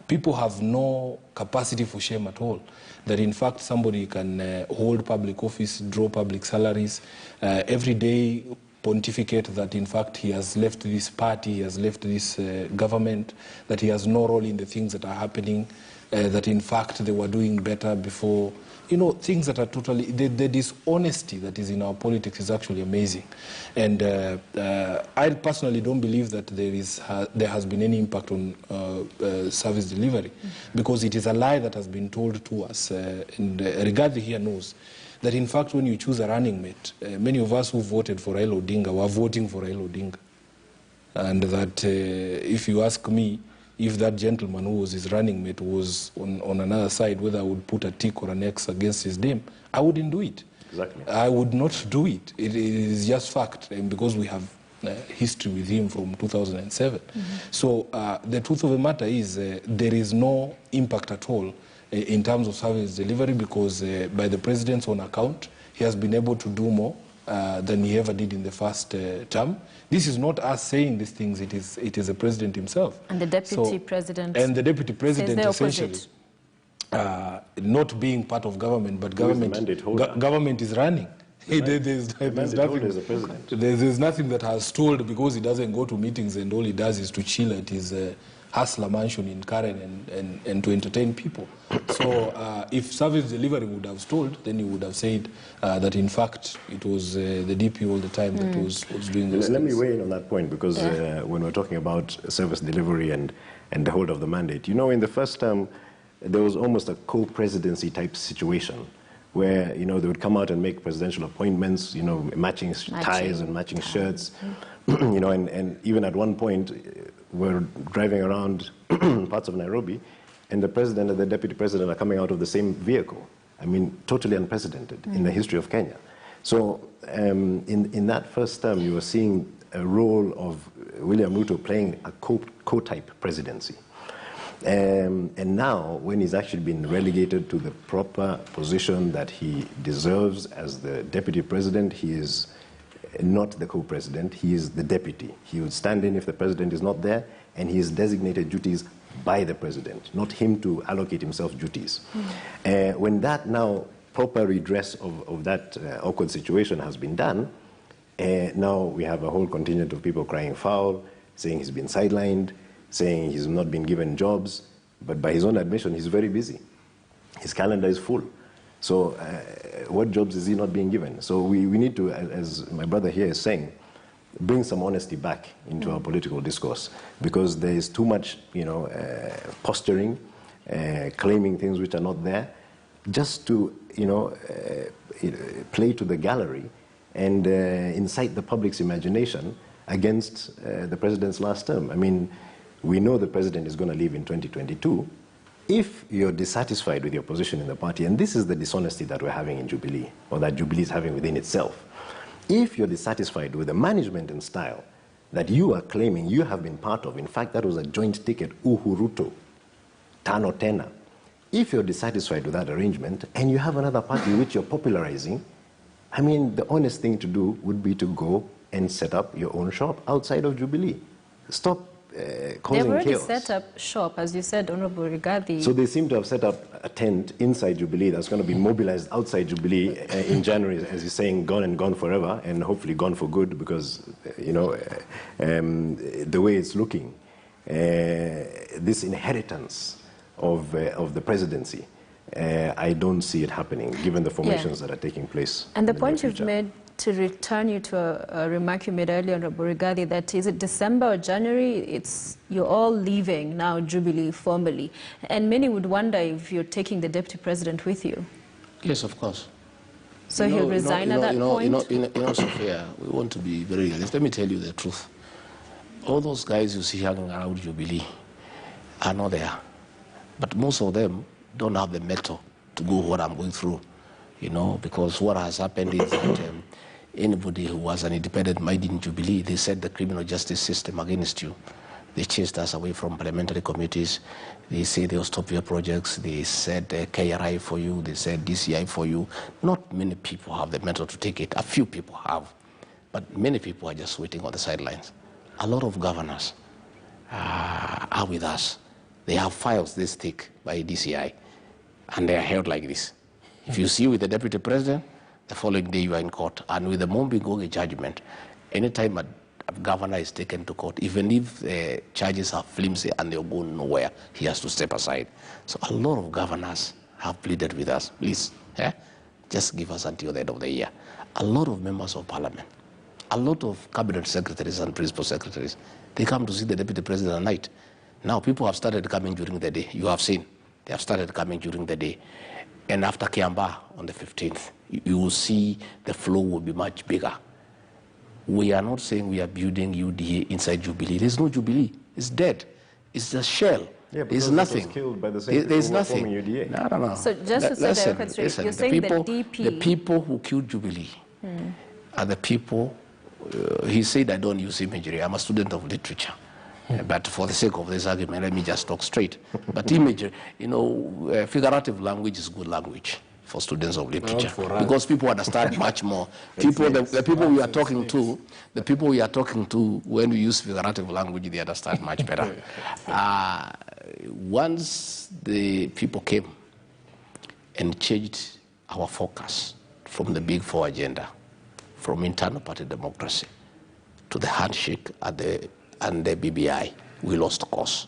People have no capacity for shame at all. That in fact somebody can hold public office, draw public salaries, every day pontificate that in fact he has left this party, he has left this government, that he has no role in the things that are happening, that in fact they were doing better before. You know, things that are totally, the dishonesty that is in our politics is actually amazing. And I personally don't believe that there has been any impact on service delivery, because it is a lie that has been told to us. And Rigathi here knows that in fact when you choose a running mate, many of us who voted for Raila Odinga were voting for Raila Odinga. And that if you ask me, if that gentleman who was his running mate was on another side, whether I would put a tick or an X against his name, I wouldn't do it. Exactly. I would not do it. It is just fact, because we have history with him from 2007. So the truth of the matter is there is no impact at all in terms of service delivery, because by the president's own account, he has been able to do more than he ever did in the first term. This is not us saying these things, it is the president himself. And the deputy president. And the deputy president essentially, not being part of government, but government is running. There's nothing that has told, because he doesn't go to meetings and all he does is to chill at his hustler mansion in Karen and to entertain people. So if service delivery would have stalled, then he would have said that in fact it was the DP all the time that was doing those Let things. me weigh in on that point, because when we're talking about service delivery and the hold of the mandate, you know, in the first term, there was almost a co-presidency type situation where, you know, they would come out and make presidential appointments, you know, matching ties and matching shirts, you know, and even at one point, we're driving around parts of Nairobi, and the president and the deputy president are coming out of the same vehicle. I mean, totally unprecedented in the history of Kenya. So in that first term, you were seeing a role of William Ruto playing a co-type presidency. And now, when he's actually been relegated to the proper position that he deserves as the deputy president, he is not the co-president, he is the deputy. He would stand in if the president is not there, and he is designated duties by the president, not him to allocate himself duties. When that now proper redress of that awkward situation has been done, now we have a whole contingent of people crying foul, saying he's been sidelined, saying he's not been given jobs, but by his own admission, he's very busy. His calendar is full. So what jobs is he not being given? So we need to, as my brother here is saying, bring some honesty back into our political discourse, because there is too much, you know, posturing, claiming things which are not there, just to, you know, play to the gallery and incite the public's imagination against the president's last term. I mean, we know the president is going to leave in 2022. If you're dissatisfied with your position in the party, and this is the dishonesty that we're having in Jubilee, or that Jubilee is having within itself, if you're dissatisfied with the management and style that you are claiming you have been part of, in fact, that was a joint ticket, Ruto, Tano Tena. If you're dissatisfied with that arrangement, and you have another party which you're popularizing, I mean, the honest thing to do would be to go and set up your own shop outside of Jubilee. Stop causing They've already chaos. set up shop, as you said, Honorable Rigathi. So they seem to have set up a tent inside Jubilee that's going to be mobilized outside Jubilee in January, as you're saying, gone and gone forever, and hopefully gone for good, because, you know, the way it's looking, this inheritance of the presidency, I don't see it happening, given the formations that are taking place. And the point you've made, to return you to a remark you made earlier, Honorable Rigathi, that is it December or January, you're all leaving now Jubilee formally. And many would wonder if you're taking the Deputy President with you. Yes, of course. So he'll resign at that point? You know, Sophia, we want to be very realistic. Let me tell you the truth. All those guys you see hanging around Jubilee are not there. But most of them don't have the mettle to go what I'm going through, you know, because what has happened is that anybody who was an independent mind in Jubilee, they set the criminal justice system against you. They chased us away from parliamentary committees. They say they'll stop your projects. They said KRI for you. They said DCI for you. Not many people have the mettle to take it. A few people have. But many people are just waiting on the sidelines. A lot of governors are with us. They have files this thick by DCI, and they are held like this. If you see with the Deputy President, the following day you are in court. And with the Mombasa judgment, anytime a governor is taken to court, even if the charges are flimsy and they'll go nowhere, he has to step aside. So a lot of governors have pleaded with us, please, just give us until the end of the year. A lot of members of parliament, a lot of cabinet secretaries and principal secretaries, they come to see the Deputy President at night. Now people have started coming during the day. You have seen, they have started coming during the day. And after Kiamba on the 15th, you will see the flow will be much bigger. We are not saying we are building UDA inside Jubilee. There's no Jubilee. It's dead. It's a shell. Yeah, there's nothing. Killed by the same There's people nothing. UDA. No. So just to say that record straight, you're saying the DP... The people who killed Jubilee are the people... he said I don't use imagery. I'm a student of literature. But for the sake of this argument, let me just talk straight. But imagery, you know, figurative language is good language for students of literature, because people understand much more. The people we are talking to, when we use figurative language, they understand much better. Once the people came and changed our focus from the Big Four agenda, from internal party democracy to the handshake and the BBI, we lost course.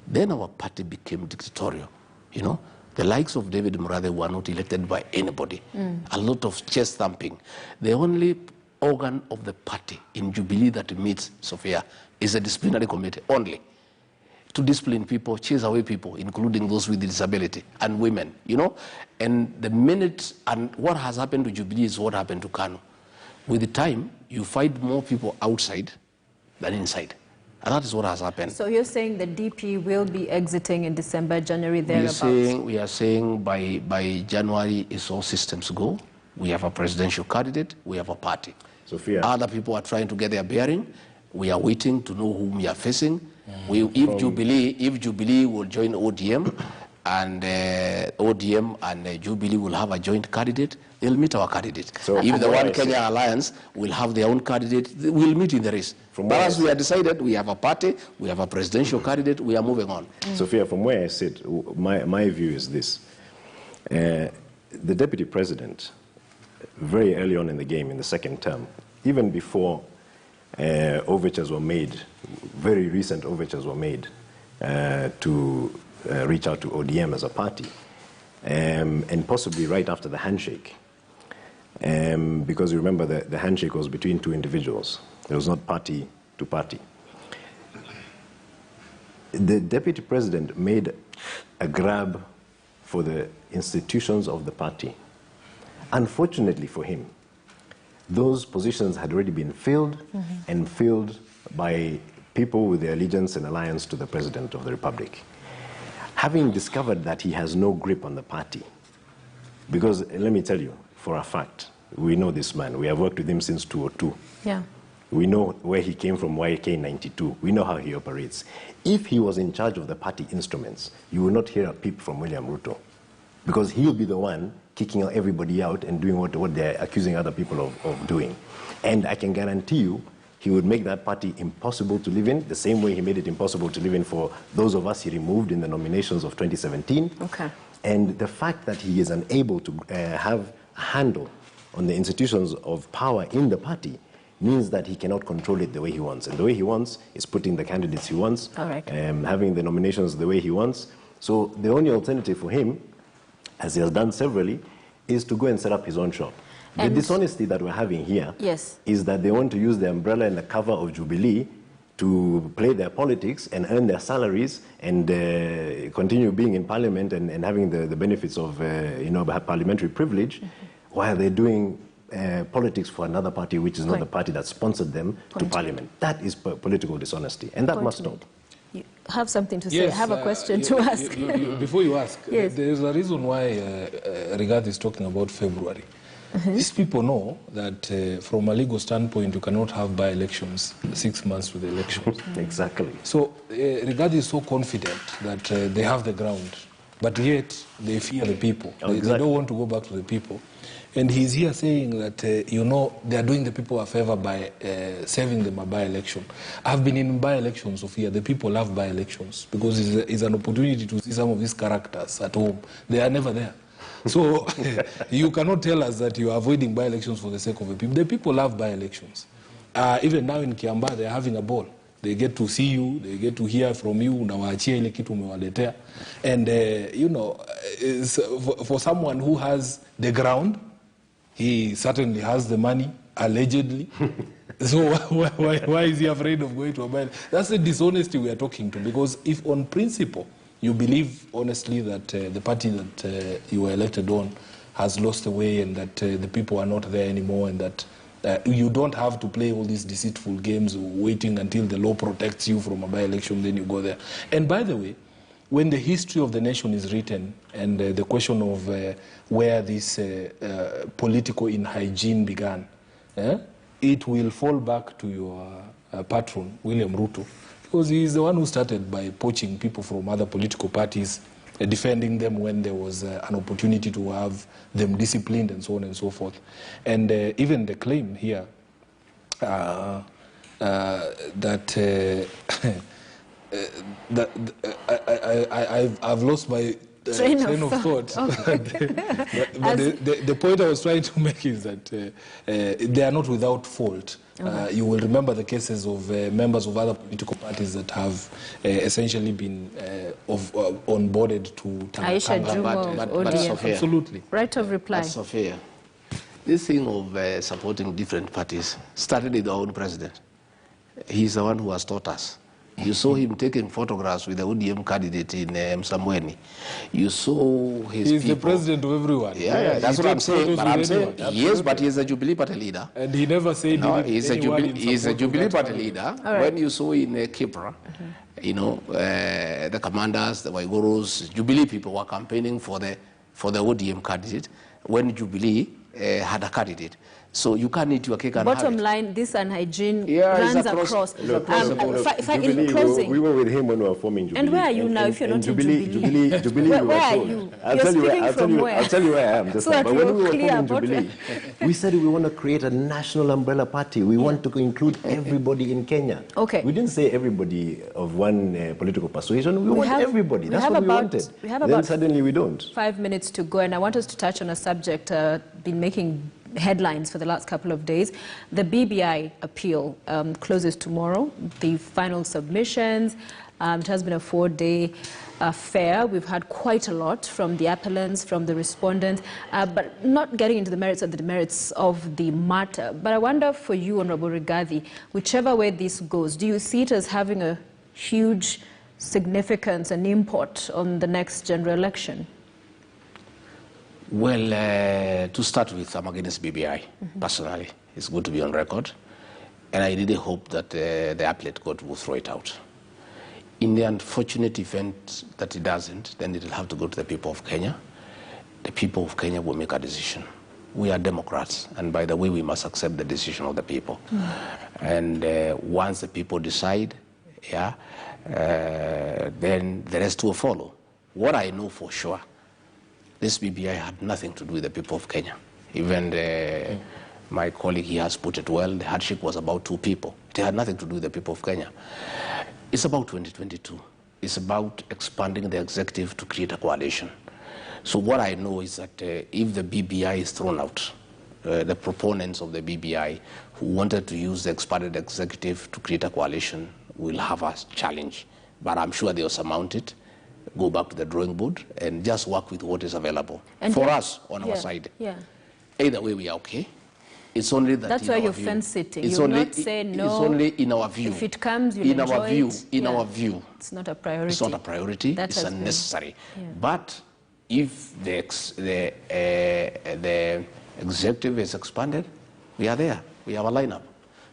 Then our party became dictatorial, you know. The likes of David Murathe were not elected by anybody. A lot of chest thumping. The only organ of the party in Jubilee that meets, Sophia, is a disciplinary committee only, to discipline people, chase away people, including those with disability and women, you know. And the minute, and what has happened to Jubilee is what happened to Kanu. With the time, you find more people outside than inside. And that is what has happened. So you're saying the DP will be exiting in December, January, thereabouts? We are saying by January, it's all systems go. We have a presidential candidate, we have a party. Sophia. Other people are trying to get their bearing. We are waiting to know whom we are facing. If Jubilee will join ODM, and ODM and Jubilee will have a joint candidate, they'll meet our candidate. So if the One Kenya Alliance will have their own candidate, we'll meet in the race. But as we have decided, we have a party, we have a presidential candidate, we are moving on. Sophia, from where I sit, my view is this. The Deputy President, very early on in the game, in the second term, even before overtures were made, very recent overtures were made to reach out to ODM as a party, and possibly right after the handshake, because you remember the handshake was between two individuals. It was not party to party. The Deputy President made a grab for the institutions of the party. Unfortunately for him, those positions had already been filled and filled by people with their allegiance and alliance to the President of the Republic. Having discovered that he has no grip on the party, because let me tell you, for a fact, we know this man. We have worked with him since 2002. Yeah. We know where he came from, YK 92. We know how he operates. If he was in charge of the party instruments, you will not hear a peep from William Ruto, because he'll be the one kicking everybody out and doing what they're accusing other people of doing. And I can guarantee you, he would make that party impossible to live in, the same way he made it impossible to live in for those of us he removed in the nominations of 2017. Okay. And the fact that he is unable to have a handle on the institutions of power in the party means that he cannot control it the way he wants. And the way he wants is putting the candidates he wants, having the nominations the way he wants. So the only alternative for him, as he has done severally, is to go and set up his own shop. The dishonesty that we're having here is that they want to use the umbrella and the cover of Jubilee to play their politics and earn their salaries and continue being in parliament and having the benefits of parliamentary privilege, while they're doing politics for another party, which is not the party that sponsored them to parliament. That is political dishonesty, and that must stop. You have something to say. I have a question to ask. Before you ask, there is a reason why Rigathi is talking about February. These people know that from a legal standpoint, you cannot have by-elections 6 months to the elections. Exactly. So Rigathi is so confident that they have the ground, but yet they fear the people. They don't want to go back to the people. And he's here saying that, they are doing the people a favor by saving them a by-election. I've been in by-elections, Sophia. The people love by-elections because it's an opportunity to see some of these characters at home. They are never there. So you cannot tell us that you are avoiding by-elections for the sake of the people. The people love by-elections. Even now in Kiambaa, they're having a ball. They get to see you, they get to hear from you, unawaachia ile kitu umewaletea. And, for someone who has the ground, he certainly has the money, allegedly. So why is he afraid of going to a by-election? That's the dishonesty we are talking to, because if on principle, you believe honestly that the party that you were elected on has lost the way and that the people are not there anymore and that you don't have to play all these deceitful games waiting until the law protects you from a by-election, then you go there. And by the way, when the history of the nation is written and the question of where this political inhygiene began, it will fall back to your patron, William Ruto. Because he is the one who started by poaching people from other political parties, defending them when there was an opportunity to have them disciplined and so on and so forth. And even the claim here that I've lost my train of thought. Okay. but the point I was trying to make is that they are not without fault. You will remember the cases of members of other political parties that have essentially been onboarded to Aisha Jumbo, absolutely. Right of reply. That's Sophia. This thing of supporting different parties started with our own president. He's the one who has taught us. You saw him taking photographs with the ODM candidate in Msamweni. You saw his He's people. the president of everyone. Yeah, that's what I'm saying. But I'm saying, yes, but he's a Jubilee Party leader. And he never said he's a Jubilee Party leader. Right. When you saw in Kipra, the commanders, the Waigurus, Jubilee people were campaigning for the ODM candidate when Jubilee had a candidate. So you can't eat your cake and Bottom have it. line, this unhygiene runs across. In closing, we were with him when we were forming Jubilee. And where are you now if you're not in Jubilee? Where are you? I'll tell you where I am. Just so but when we were forming Jubilee, we said we want to create a national umbrella party. We want to include everybody in Kenya. Okay. We didn't say everybody of one political persuasion. We want everybody. That's what we wanted. Then suddenly we don't. 5 minutes to go, and I want us to touch on a subject been making headlines for the last couple of days. The BBI appeal closes tomorrow. The final submissions. It has been a 4-day affair. We've had quite a lot from the appellants, from the respondents, but not getting into the merits of the matter. But I wonder for you, Honorable Rigathi, whichever way this goes, do you see it as having a huge significance and import on the next general election? Well, to start with, I'm against BBI, personally. It's good to be on record. And I really hope that the appellate court will throw it out. In the unfortunate event that it doesn't, then it will have to go to the people of Kenya. The people of Kenya will make a decision. We are Democrats, and by the way, we must accept the decision of the people. And once the people decide, then the rest will follow. What I know for sure, this BBI had nothing to do with the people of Kenya. Even my colleague, he has put it well, the hardship was about 2 people. It had nothing to do with the people of Kenya. It's about 2022. It's about expanding the executive to create a coalition. So what I know is that if the BBI is thrown out, the proponents of the BBI who wanted to use the expanded executive to create a coalition will have a challenge. But I'm sure they'll surmount it, go back to the drawing board, and just work with what is available. And for us, on our side, either way we are okay. It's only that that's why you're fence sitting. You will not say no. It's only in our view. If it comes, you'll enjoy it. In our view. It's not a priority. It's not a priority. It's unnecessary. But if the executive is expanded, we are there. We have a lineup.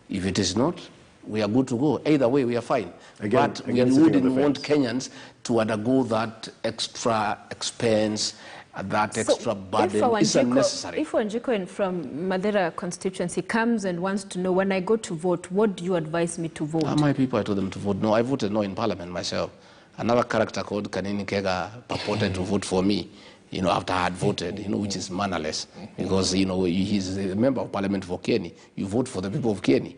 If it is not, we are good to go. Either way, we are fine. But we wouldn't want Kenyans to undergo that extra expense, that extra burden. It's unnecessary. If Wanjiko from Madera constituency comes and wants to know, when I go to vote, what do you advise me to vote? My people, I told them to vote no. I voted no in parliament myself. Another character called Kanini Kega purported to vote for me, after I had voted, which is mannerless. Because, he's a member of parliament for Kenya. You vote for the people of Kenya.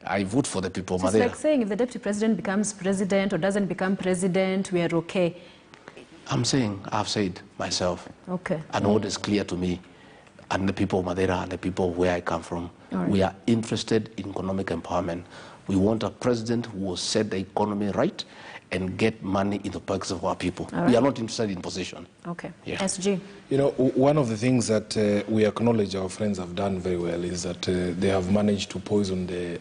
I vote for the people of Madera. It's like saying if the deputy president becomes president or doesn't become president, we are okay. I'm saying, I've said myself. Okay. And what is clear to me, and the people of Madera and the people where I come from, we are interested in economic empowerment. We want a president who will set the economy right and get money in the pockets of our people. We are not interested in position. Okay. Yeah. SG. One of the things that we acknowledge our friends have done very well is that they have managed to poison the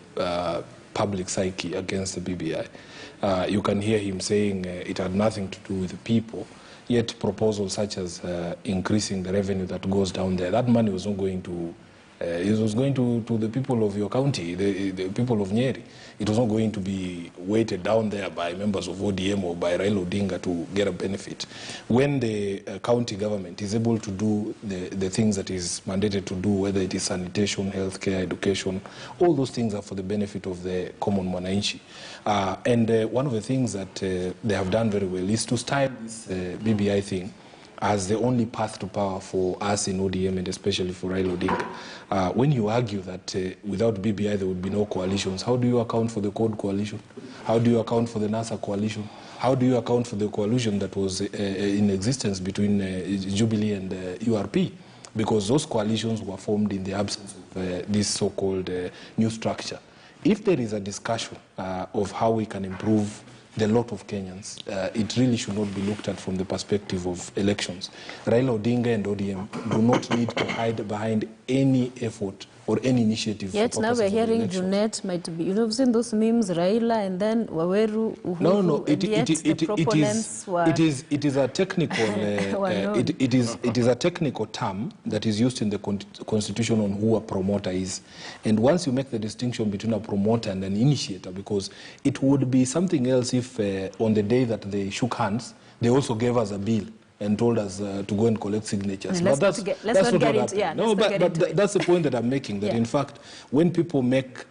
public psyche against the BBI. You can hear him saying it had nothing to do with the people, yet proposals such as increasing the revenue that goes down there, that money was not going to, it was going to the people of your county, the people of Nyeri. It was not going to be weighted down there by members of ODM or by Raila Odinga to get a benefit. When the county government is able to do the things that is mandated to do, whether it is sanitation, healthcare, education, all those things are for the benefit of the common mwananchi. And one of the things that they have done very well is to style this BBI thing as the only path to power for us in ODM and especially for Raila Odinga. When you argue that without BBI there would be no coalitions, how do you account for the Code Coalition? How do you account for the NASA Coalition? How do you account for the coalition that was in existence between Jubilee and URP? Because those coalitions were formed in the absence of this so-called new structure. If there is a discussion of how we can improve the lot of Kenyans, it really should not be looked at from the perspective of elections. Raila Odinga and ODM do not need to hide behind any effort or any initiative. Yet now we're hearing Junet might be, you've seen those memes, Raila and then Waweru, Uhuru, no, it is a technical, it is a technical term that is used in the constitution on who a promoter is. And once you make the distinction between a promoter and an initiator, because it would be something else if on the day that they shook hands, they also gave us a bill and told us to go and collect signatures. But that's not what happened. No, but that's the point that I'm making, that in fact, when people make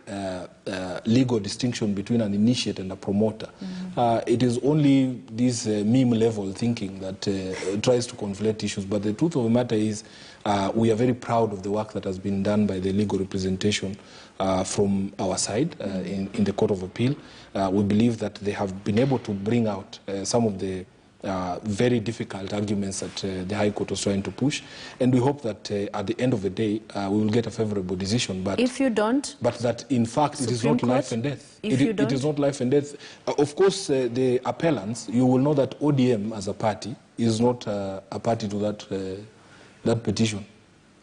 legal distinction between an initiator and a promoter, it is only this meme level thinking that tries to conflate issues. But the truth of the matter is we are very proud of the work that has been done by the legal representation from our side in the Court of Appeal. We believe that they have been able to bring out some of the very difficult arguments that the High Court was trying to push, and we hope that at the end of the day we will get a favorable decision. But if you don't, but that in fact it is not life and death. It is not life and death. Of course, the appellants, you will know that ODM as a party is not a party to that petition.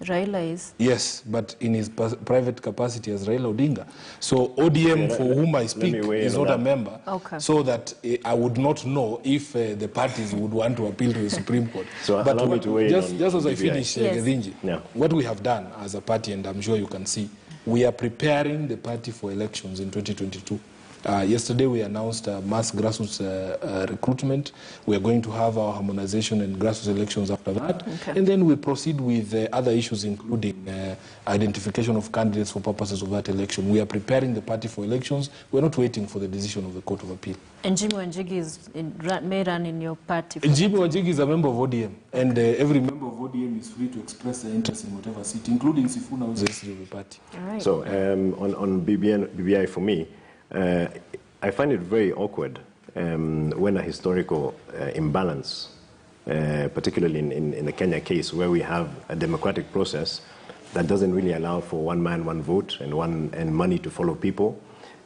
Raila is. Yes, but in his private capacity as Raila Odinga. So ODM, for whom I speak, is not a member. Okay. So that I would not know if the parties would want to appeal to the Supreme Court. So but allow me to weigh just as I BBI. finish, Gethinji, what we have done as a party, and I'm sure you can see, we are preparing the party for elections in 2022. Yesterday we announced mass grassroots recruitment. We are going to have our harmonization and grassroots elections after that. Okay. And then we proceed with other issues, including identification of candidates for purposes of that election. We are preparing the party for elections. We're not waiting for the decision of the Court of Appeal. And Jimmy Wanjigi may run in your party. Jimmy Wanjigi is a member of ODM. And every member of ODM is free to express their interest in whatever seat, including Sifuna, who is the history of the party. All right. So on BBI for me, I find it very awkward when a historical imbalance, particularly in the Kenya case, where we have a democratic process that doesn't really allow for one man, one vote, and money to follow people.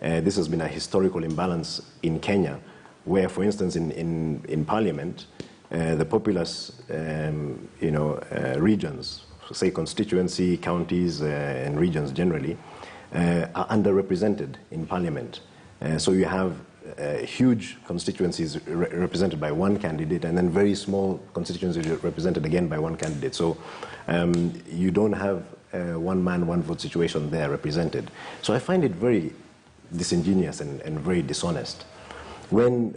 This has been a historical imbalance in Kenya, where, for instance, in Parliament, the populous, regions, say constituency, counties, and regions generally, are underrepresented in Parliament. So you have huge constituencies represented by one candidate, and then very small constituencies represented again by one candidate. So you don't have a one man, one vote situation there represented. So I find it very disingenuous and very dishonest when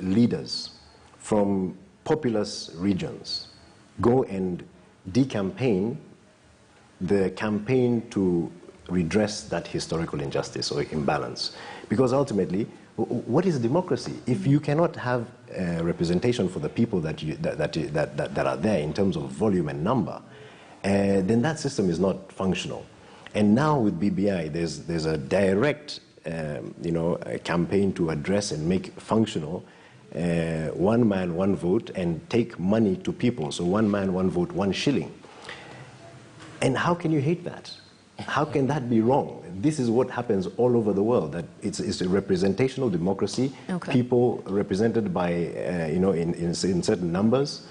leaders from populous regions go and decampaign the campaign to redress that historical injustice or imbalance. Because ultimately, what is democracy? If you cannot have representation for the people that are there in terms of volume and number, then that system is not functional. And now with BBI, there's a direct a campaign to address and make functional one man, one vote, and take money to people. So one man, one vote, 1 shilling. And how can you hate that? How can that be wrong? This is what happens all over the world. That it's a representational democracy. Okay. People represented by in certain numbers,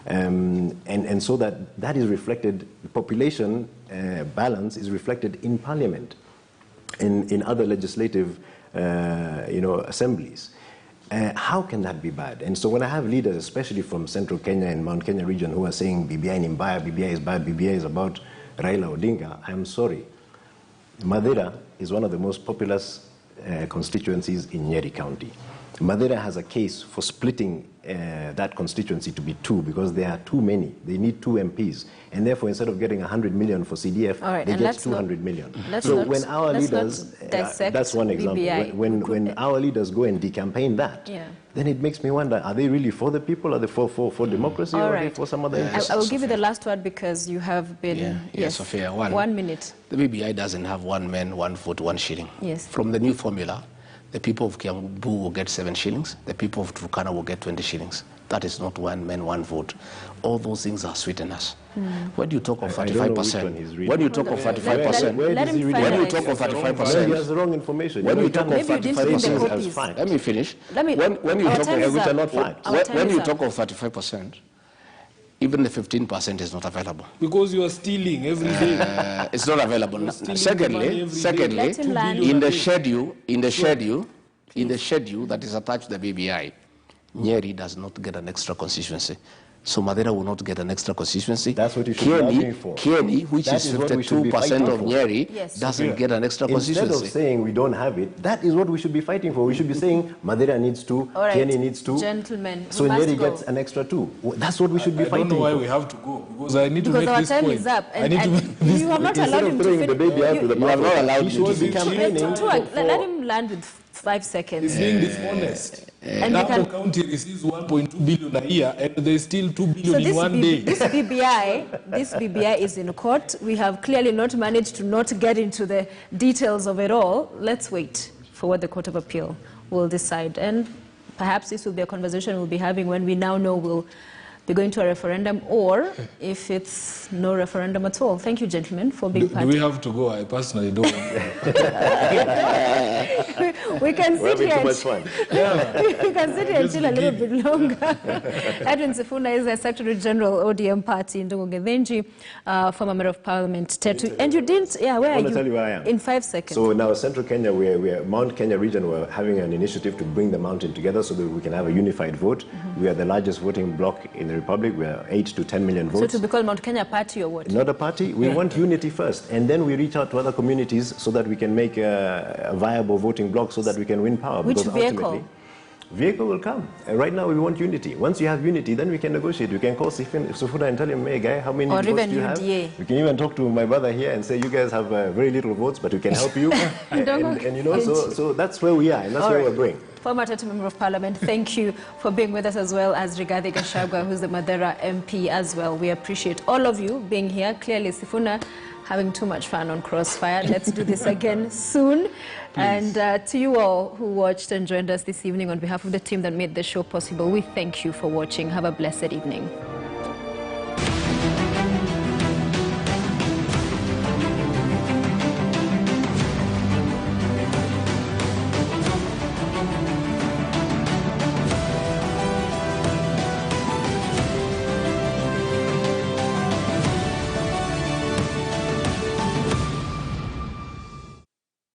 and so that is reflected. The population balance is reflected in Parliament, in other legislative assemblies. How can that be bad? And so when I have leaders, especially from Central Kenya and Mount Kenya region, who are saying BBI ni mbaya, BBI is bad, BBI is about Raila Odinga, I'm sorry. Madeira is one of the most populous constituencies in Nyeri County. Madeira has a case for splitting that constituency to be 2 because there are too many. They need 2 MPs. And therefore, instead of getting 100 million for CDF, they get 200 million. So when our leaders, that's one example, when our leaders go and decampaign that, then it makes me wonder, are they really for the people? Are they for democracy? Or are they for some other interest? I will give you the last word because you have been... Yes, Sophia, 1 minute. The BBI doesn't have 1 man, 1 vote, 1 shilling. Yes. From the new formula, the people of Kiambu will get 7 shillings. The people of Turkana will get 20 shillings. That is not 1 man, 1 vote. All those things are sweeteners. When you talk of 35%, when you talk of 35%, when you talk of 35%, he has the wrong information. When you talk of 35%, let me finish. When you talk of which are not facts. When you talk of 35%, even the 15% is not available. Because you are stealing every day. It's not available. Secondly, in the schedule that is attached to the BBI, Nyeri does not get an extra constituency. So Madeira will not get an extra constituency. That's what you should be arguing for. Kieni, which is 52% of Nyeri, doesn't get an extra constituency. Instead of saying we don't have it, that is what we should be fighting for. We should be saying Madeira needs 2, Kieni needs 2. Gentlemen, so Nyeri gets an extra 2. That's what we should be fighting for. I don't know why we have to go, because I need to make this point. Because our time is up. And you have not allowed him to finish. The baby out with the have not allowed him to be campaigning. Let him land with 5 seconds. He's being dishonest. And Napo County receives 1.2 billion a year, and there's still 2 billion in one day. This BBI is in court. We have clearly not managed to not get into the details of it all. Let's wait for what the Court of Appeal will decide. And perhaps this will be a conversation we'll be having when we now know we'll be going to a referendum, or if it's no referendum at all. Thank you, gentlemen, for being part. Do we have to go? I personally don't. We can sit here. Too much fun. We can sit here until a little bit longer. Edwin Sifuna is the Secretary General ODM Party in Ndongo Ngendenji, former Member of Parliament Tetu. And you didn't, where are you? Tell you where I am. In 5 seconds. So now Central Kenya, we're Mount Kenya region, we're having an initiative to bring the mountain together so that we can have a unified vote. We are the largest voting bloc in the Republic. We are 8 to 10 million votes. So to be called Mount Kenya Party or what? Not a party. We want unity first, and then we reach out to other communities so that we can make a viable voting bloc so that we can win power. Which vehicle? Vehicle will come. Right now we want unity. Once you have unity, then we can negotiate. We can call Sifuna and tell him, hey guy, how many votes do you have? We can even talk to my brother here and say, you guys have very little votes, but we can help you. and so that's where we are, and that's where we're going. former Tete Member of Parliament, thank you for being with us, as well as Rigathi Gachagua, who's the Madeira MP as well. We appreciate all of you being here. Clearly, Sifuna having too much fun on Crossfire. Let's do this again soon. Please. And to you all who watched and joined us this evening, on behalf of the team that made the show possible, we thank you for watching. Have a blessed evening.